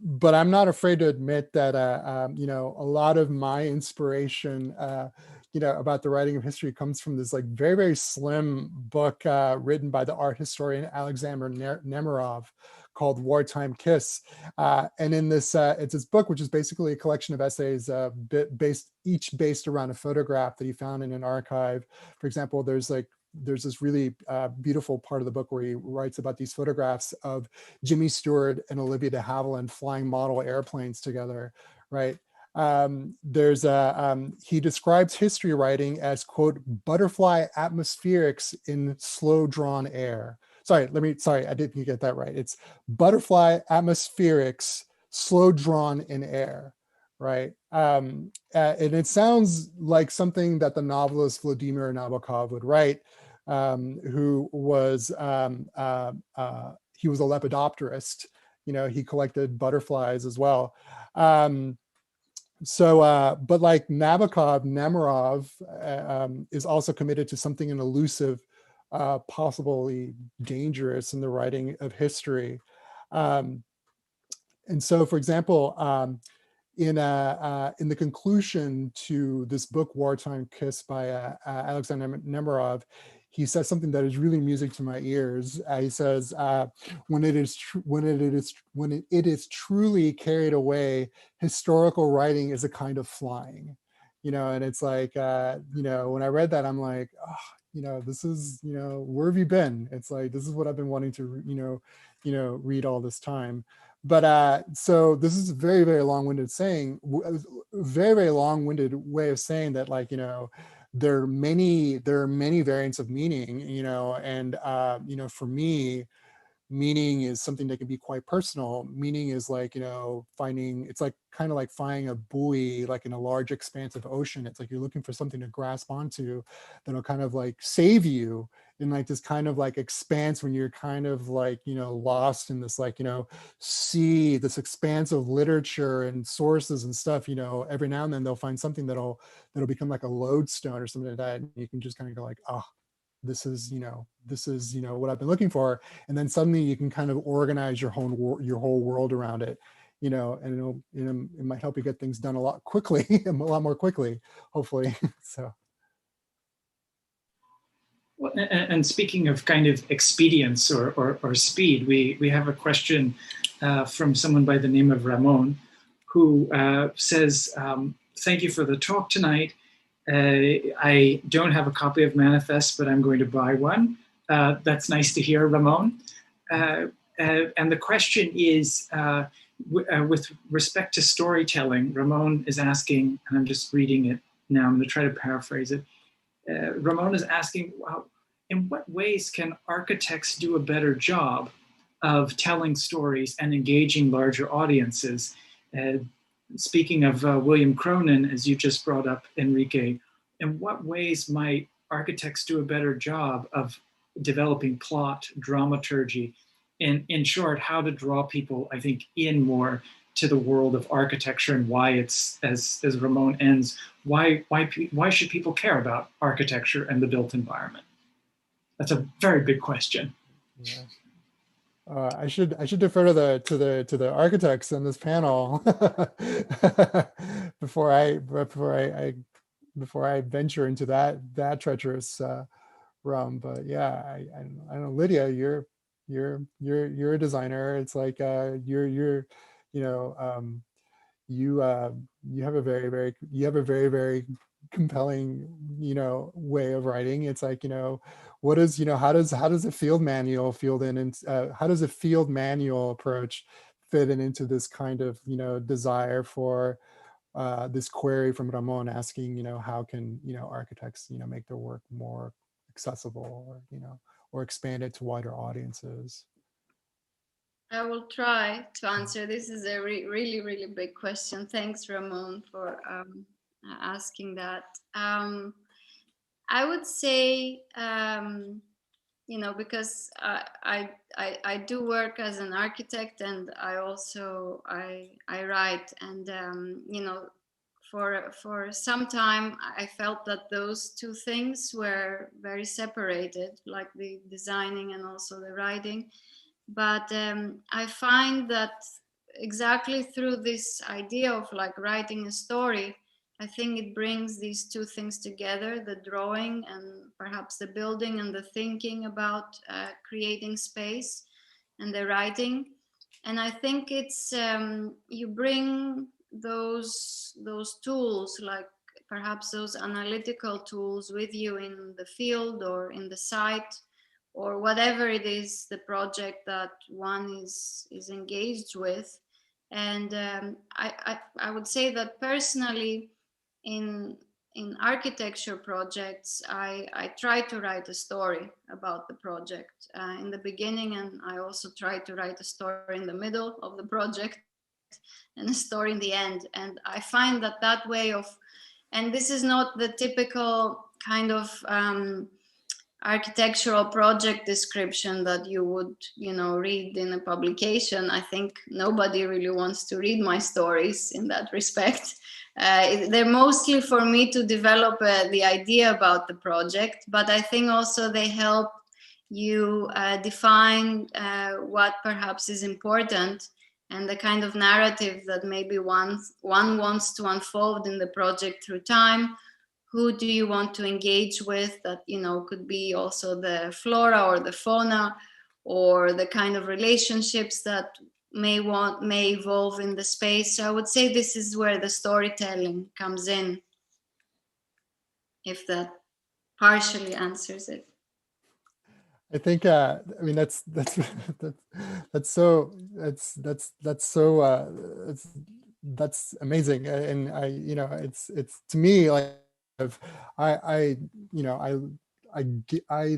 Speaker 5: but I'm not afraid to admit that, a lot of my inspiration, about the writing of history comes from this like very, very slim book written by the art historian Alexander Nemerov called Wartime Kiss. And in this, it's this book, which is basically a collection of essays each based around a photograph that he found in an archive. For example, there's this really beautiful part of the book where he writes about these photographs of Jimmy Stewart and Olivia de Havilland flying model airplanes together, right? He describes history writing as, quote, "butterfly atmospherics in slow drawn air." Sorry, I didn't get that right. It's butterfly atmospherics, slow drawn in air, right? And it sounds like something that the novelist Vladimir Nabokov would write, who was, he was a lepidopterist. He collected butterflies as well. But like Nemerov is also committed to something elusive, possibly dangerous in the writing of history. And so, for example, in the conclusion to this book, Wartime Kiss by Alexander Nemerov, he says something that is really music to my ears. He says, when it is truly carried away, historical writing is a kind of flying, and it's like, when I read that, I'm like, oh, this is, where have you been? It's like, this is what I've been wanting to, read all this time. But so this is a very, very long-winded saying, very, very long-winded way of saying that, like, there are many variants of meaning, and for me, meaning is something that can be quite personal. Meaning is like, it's like kind of like finding a buoy, like in a large expanse of ocean. It's like you're looking for something to grasp onto that'll kind of like save you in like this kind of like expanse when you're kind of like, lost in this, like, sea, this expanse of literature and sources and stuff. Every now and then they'll find something that'll become like a lodestone or something like that. And you can just kind of go like, oh, this is what I've been looking for. And then suddenly you can kind of organize your whole world around it, and it might help you get things done a lot more quickly, hopefully. So.
Speaker 1: Well, and speaking of kind of expedience or speed, we have a question from someone by the name of Ramon, who says, thank you for the talk tonight. I don't have a copy of Manifest, but I'm going to buy one. That's nice to hear, Ramon. And the question is, with respect to storytelling, Ramon is asking, and I'm just reading it now, I'm going to try to paraphrase it. Ramon is asking, well, in what ways can architects do a better job of telling stories and engaging larger audiences? Speaking of William Cronin, as you just brought up, Enrique, in what ways might architects do a better job of developing plot, dramaturgy, and in short, how to draw people, I think, in more to the world of architecture, and why it's, as Ramon ends, why should people care about architecture and the built environment? That's a very big question.
Speaker 5: Yeah. I should defer to the architects in this panel before I venture into that treacherous realm. But yeah, I don't know, Lydia, you're a designer. It's like you're you have a very compelling, way of writing. It's like, what is, how does a field manual how does a field manual approach fit into this kind of, desire for this query from Ramon asking, how can, architects, make their work more accessible, or, or expand it to wider audiences?
Speaker 4: I will try to answer. This is a really, really big question. Thanks, Ramon, for asking that. I would say, because I do work as an architect, and I also I write, and for some time I felt that those two things were very separated, like the designing and also the writing. But I find that exactly through this idea of like writing a story, I think it brings these two things together, the drawing and perhaps the building and the thinking about creating space, and the writing. And I think it's you bring those tools, like perhaps those analytical tools, with you in the field or in the site, or whatever it is, the project that one is engaged with. And I would say that personally, in architecture projects, I try to write a story about the project in the beginning, and I also try to write a story in the middle of the project and a story in the end. And I find that way of, and this is not the typical kind of architectural project description that you would read in a publication. I think nobody really wants to read my stories in that respect. They're mostly for me to develop the idea about the project, but I think also they help you define what perhaps is important, and the kind of narrative that maybe one wants to unfold in the project through time. Who do you want to engage with? That could be also the flora or the fauna, or the kind of relationships that may evolve in the space. So I would say this is where the storytelling comes in, if that partially answers it.
Speaker 5: I think I mean that's amazing, and it's to me like I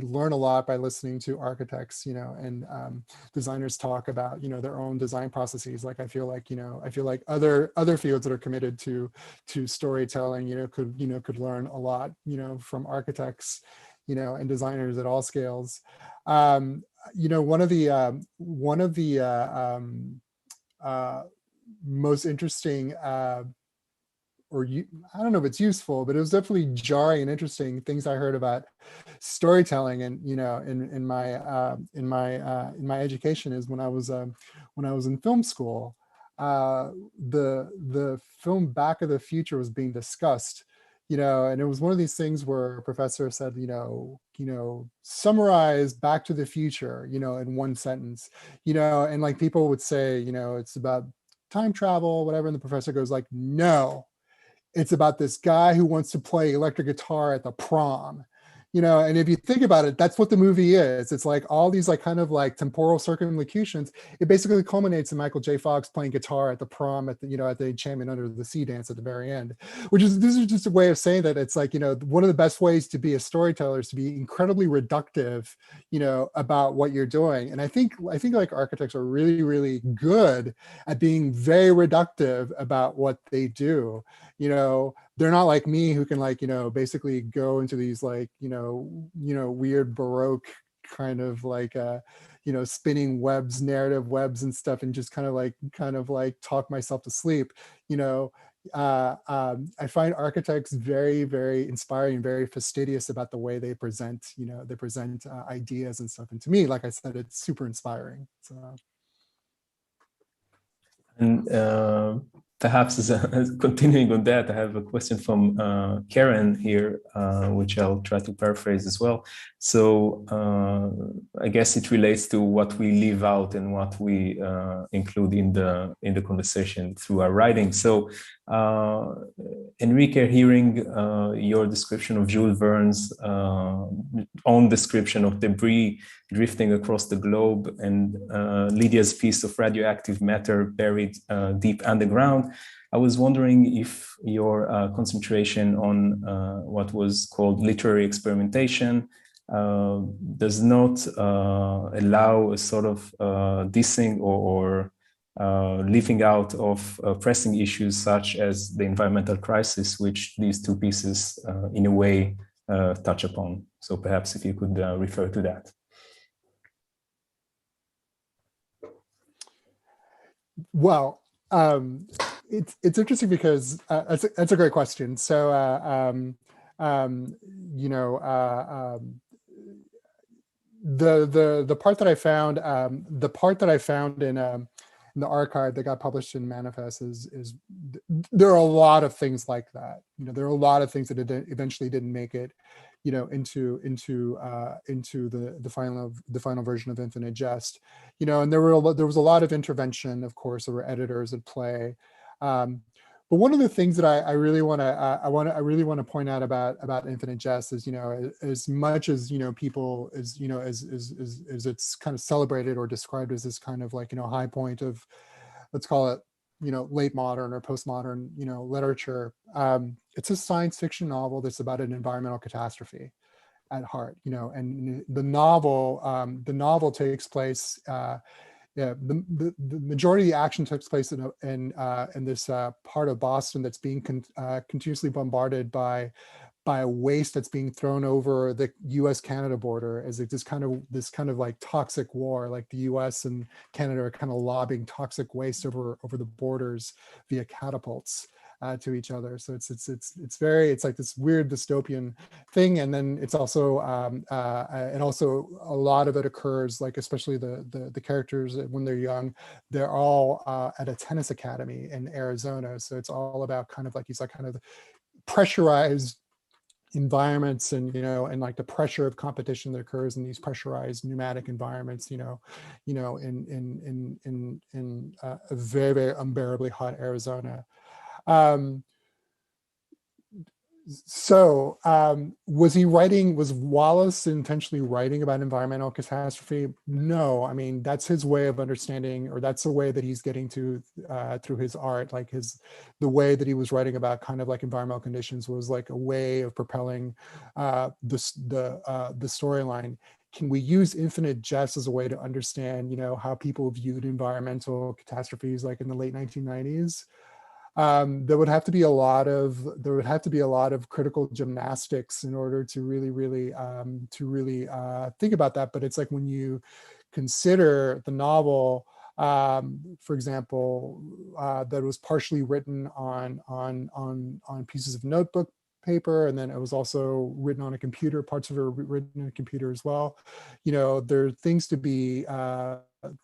Speaker 5: learn a lot by listening to architects, and designers talk about, their own design processes. Like I feel like other fields that are committed to storytelling, could learn a lot, from architects, and designers at all scales. One of the most interesting I don't know if it's useful, but it was definitely jarring and interesting things I heard about storytelling, and in my education is when I was in film school, the film Back of the Future was being discussed, and it was one of these things where a professor said, summarize Back to the Future, in one sentence, and like people would say, it's about time travel, whatever, and the professor goes like, no, it's about this guy who wants to play electric guitar at the prom, and if you think about it, that's what the movie is. It's like all these like kind of like temporal circumlocutions. It basically culminates in Michael J. Fox playing guitar at the prom at the, at the Enchantment Under the Sea dance at the very end, this is just a way of saying that it's like, one of the best ways to be a storyteller is to be incredibly reductive, about what you're doing. And I think like architects are really, really good at being very reductive about what they do. They're not like me, who can like, basically go into these like, weird Baroque kind of like, spinning webs, narrative webs and stuff, and just kind of like talk myself to sleep. I find architects very, very inspiring, very fastidious about the way they present, ideas and stuff. And to me, like I said, it's super inspiring. So.
Speaker 3: And perhaps as continuing on that, I have a question from Karen here, which I'll try to paraphrase as well. So I guess it relates to what we leave out and what we include in the conversation through our writing. So Enrique, hearing your description of Jules Verne's own description of debris drifting across the globe and Lydia's piece of radioactive matter buried deep underground, I was wondering if your concentration on what was called literary experimentation does not allow a sort of dissing or leaving out of pressing issues such as the environmental crisis, which these two pieces in a way touch upon. So perhaps if you could refer to that.
Speaker 5: Well, it's interesting because that's a great question. So you know, the part that I found in the archive that got published in Manifest is there are a lot of things like that. You know, there are a lot of things that eventually didn't make it, you know, into the final version of Infinite Jest. You know, and there was a lot of intervention. Of course, there were editors at play. But one of the things that I really want to point out about Infinite Jest is, you know, as much as, you know, people as, you know, as it's kind of celebrated or described as this kind of like, you know, high point of, let's call it, you know, late modern or postmodern, you know, literature. It's a science fiction novel that's about an environmental catastrophe at heart, you know, and the novel takes place. The majority of the action takes place in this part of Boston that's being continuously bombarded by waste that's being thrown over the U.S.-Canada border as this kind of like toxic war, like the U.S. and Canada are kind of lobbing toxic waste over the borders via catapults to each other. So it's like this weird dystopian thing. And then it's also and also a lot of it occurs, like especially the characters when they're young, they're all at a tennis academy in Arizona. So it's all about kind of like these like kind of pressurized environments and, you know, and like the pressure of competition that occurs in these pressurized pneumatic environments, you know, in a very, very unbearably hot Arizona. Was Wallace intentionally writing about environmental catastrophe? No, I mean, that's his way of understanding, or that's the way that he's getting to through his art. Like the way that he was writing about kind of like environmental conditions was like a way of propelling the storyline. Can we use Infinite Jest as a way to understand, you know, how people viewed environmental catastrophes like in the late 1990s? There would have to be a lot of critical gymnastics in order to really think about that. But it's like when you consider the novel, for example, that was partially written on pieces of notebook paper, and then it was also written on a computer. Parts of it were written on a computer as well. You know, there are things to be.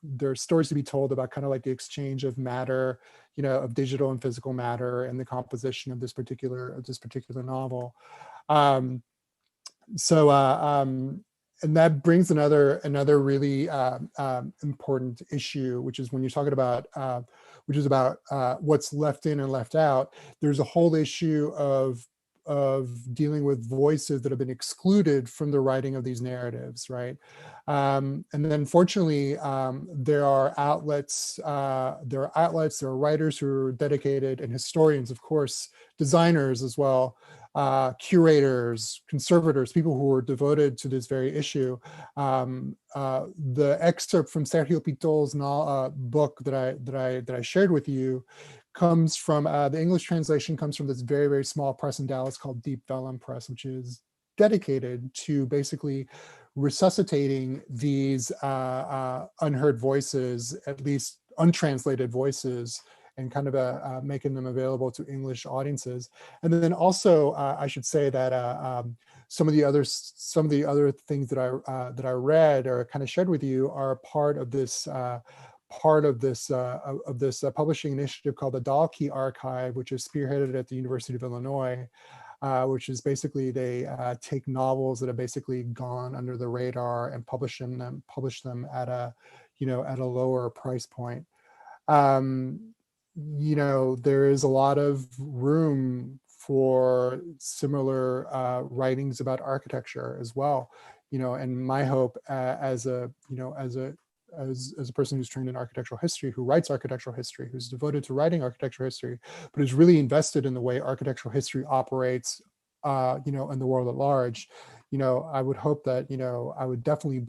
Speaker 5: There are stories to be told about kind of like the exchange of matter, you know, of digital and physical matter, and the composition of this particular novel. And that brings another really important issue, which is when you're talking about what's left in and left out. There's a whole issue of dealing with voices that have been excluded from the writing of these narratives, right? And then fortunately, there are outlets, there are writers who are dedicated, and historians, of course, designers as well, curators, conservators, people who are devoted to this very issue. The excerpt from Sergio Pitol's book that I shared with you comes from, the English translation comes from this very, very small press in Dallas called Deep Vellum Press, which is dedicated to basically resuscitating these unheard voices, at least untranslated voices, and kind of making them available to English audiences. And then also, I should say that some of the other things that I read or kind of shared with you are part of this part of this publishing initiative called the Dalkey Archive, which is spearheaded at the University of Illinois, which is basically they take novels that have basically gone under the radar and publish them at a, at a lower price point. There is a lot of room for similar writings about architecture as well, and my hope as a person who's trained in architectural history, who writes architectural history, who's devoted to writing architectural history, but is really invested in the way architectural history operates, in the world at large. I would hope that, I would definitely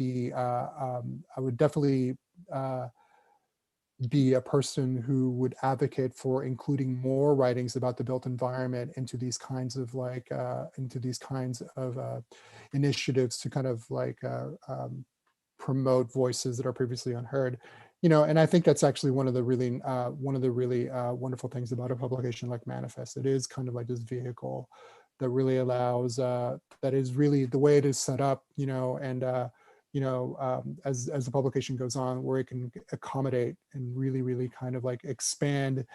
Speaker 5: be a person who would advocate for including more writings about the built environment into these kinds of initiatives to kind of promote voices that are previously unheard. And I think that's actually one of the really wonderful things about a publication like Manifest. It is kind of like this vehicle that really allows, that is really the way it is set up, and as the publication goes on, where it can accommodate and really kind of like expand,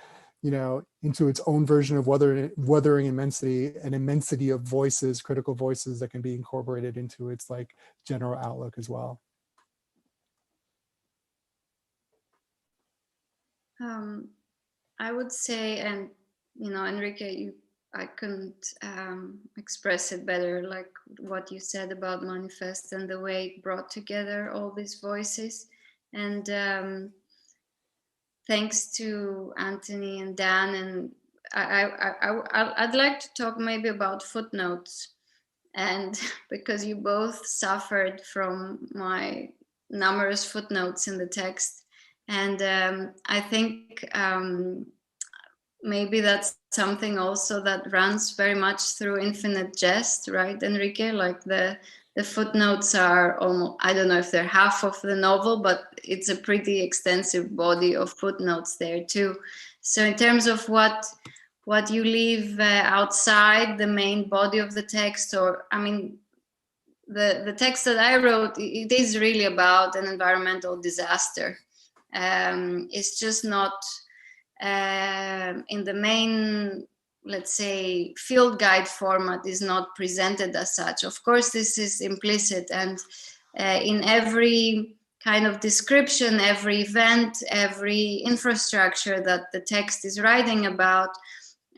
Speaker 5: into its own version of weathering immensity, an immensity of voices, critical voices that can be incorporated into its like general outlook as well.
Speaker 4: I would say, and Enrique, I couldn't express it better, like what you said about Manifest and the way it brought together all these voices. And thanks to Anthony and Dan, and I'd like to talk maybe about footnotes, and because you both suffered from my numerous footnotes in the text. And I think maybe that's something also that runs very much through Infinite Jest, right, Enrique? Like the footnotes are almost, I don't know if they're half of the novel, but it's a pretty extensive body of footnotes there too. So in terms of what you leave outside the main body of the text, or I mean, the text that I wrote, it is really about an environmental disaster. It's just not in the main, let's say, field guide format is not presented as such. Of course, this is implicit, and in every kind of description, every event, every infrastructure that the text is writing about,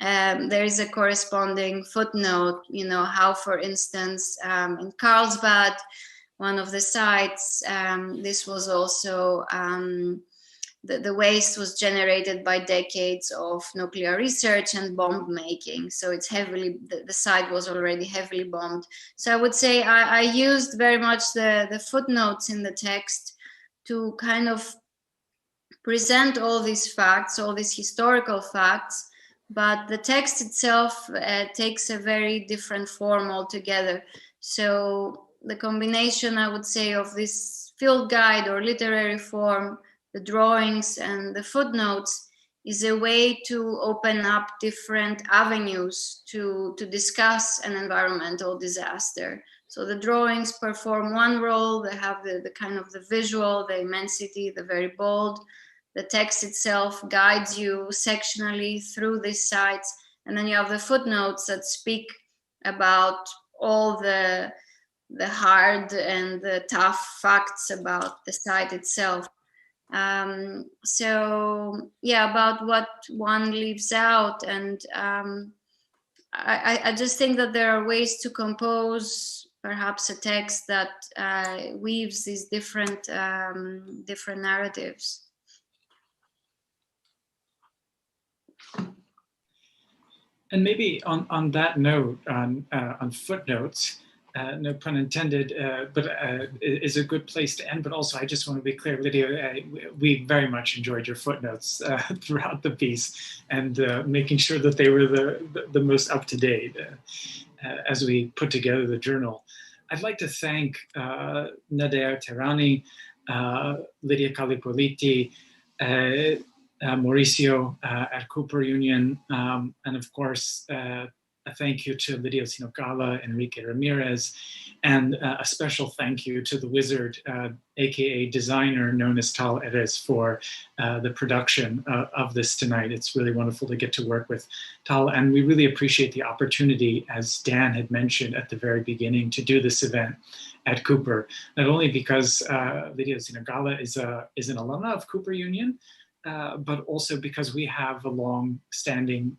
Speaker 4: there is a corresponding footnote, how, for instance, in Carlsbad, one of the sites, this was also the waste was generated by decades of nuclear research and bomb making. So it's heavily, the site was already heavily bombed. So I would say I used very much the footnotes in the text to kind of present all these facts, all these historical facts, but the text itself takes a very different form altogether. So the combination, I would say, of this field guide or literary form, the drawings and the footnotes, is a way to open up different avenues to discuss an environmental disaster. So the drawings perform one role. They have the kind of the visual, the immensity, the very bold. The text itself guides you sectionally through these sites. And then you have the footnotes that speak about all the hard and the tough facts about the site itself. So yeah, about what one leaves out, and I just think that there are ways to compose perhaps a text that weaves these different narratives.
Speaker 1: And maybe on that note, on footnotes, no pun intended, but is a good place to end. But also, I just want to be clear, Lydia, we very much enjoyed your footnotes throughout the piece, and making sure that they were the most up to date as we put together the journal. I'd like to thank Nader Terani, Lydia Calipoliti, Mauricio at Cooper Union, and of course, A thank you to Lydia Xynogala, Enrique Ramirez, and a special thank you to the wizard, AKA designer, known as Tal Erez, for the production of this tonight. It's really wonderful to get to work with Tal, and we really appreciate the opportunity, as Dan had mentioned at the very beginning, to do this event at Cooper, not only because Lydia Xynogala is an alumna of Cooper Union, but also because we have a long-standing,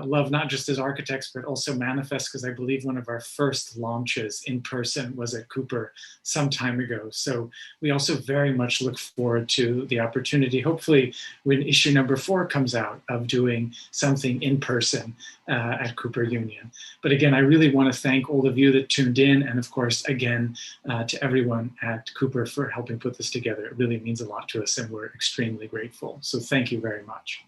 Speaker 1: love, not just as architects, but also manifest, because I believe one of our first launches in person was at Cooper some time ago. So we also very much look forward to the opportunity, hopefully when issue number 4 comes out, of doing something in person at Cooper Union. But again, I really want to thank all of you that tuned in, and of course, again, to everyone at Cooper for helping put this together. It really means a lot to us, and we're extremely grateful. So thank you very much.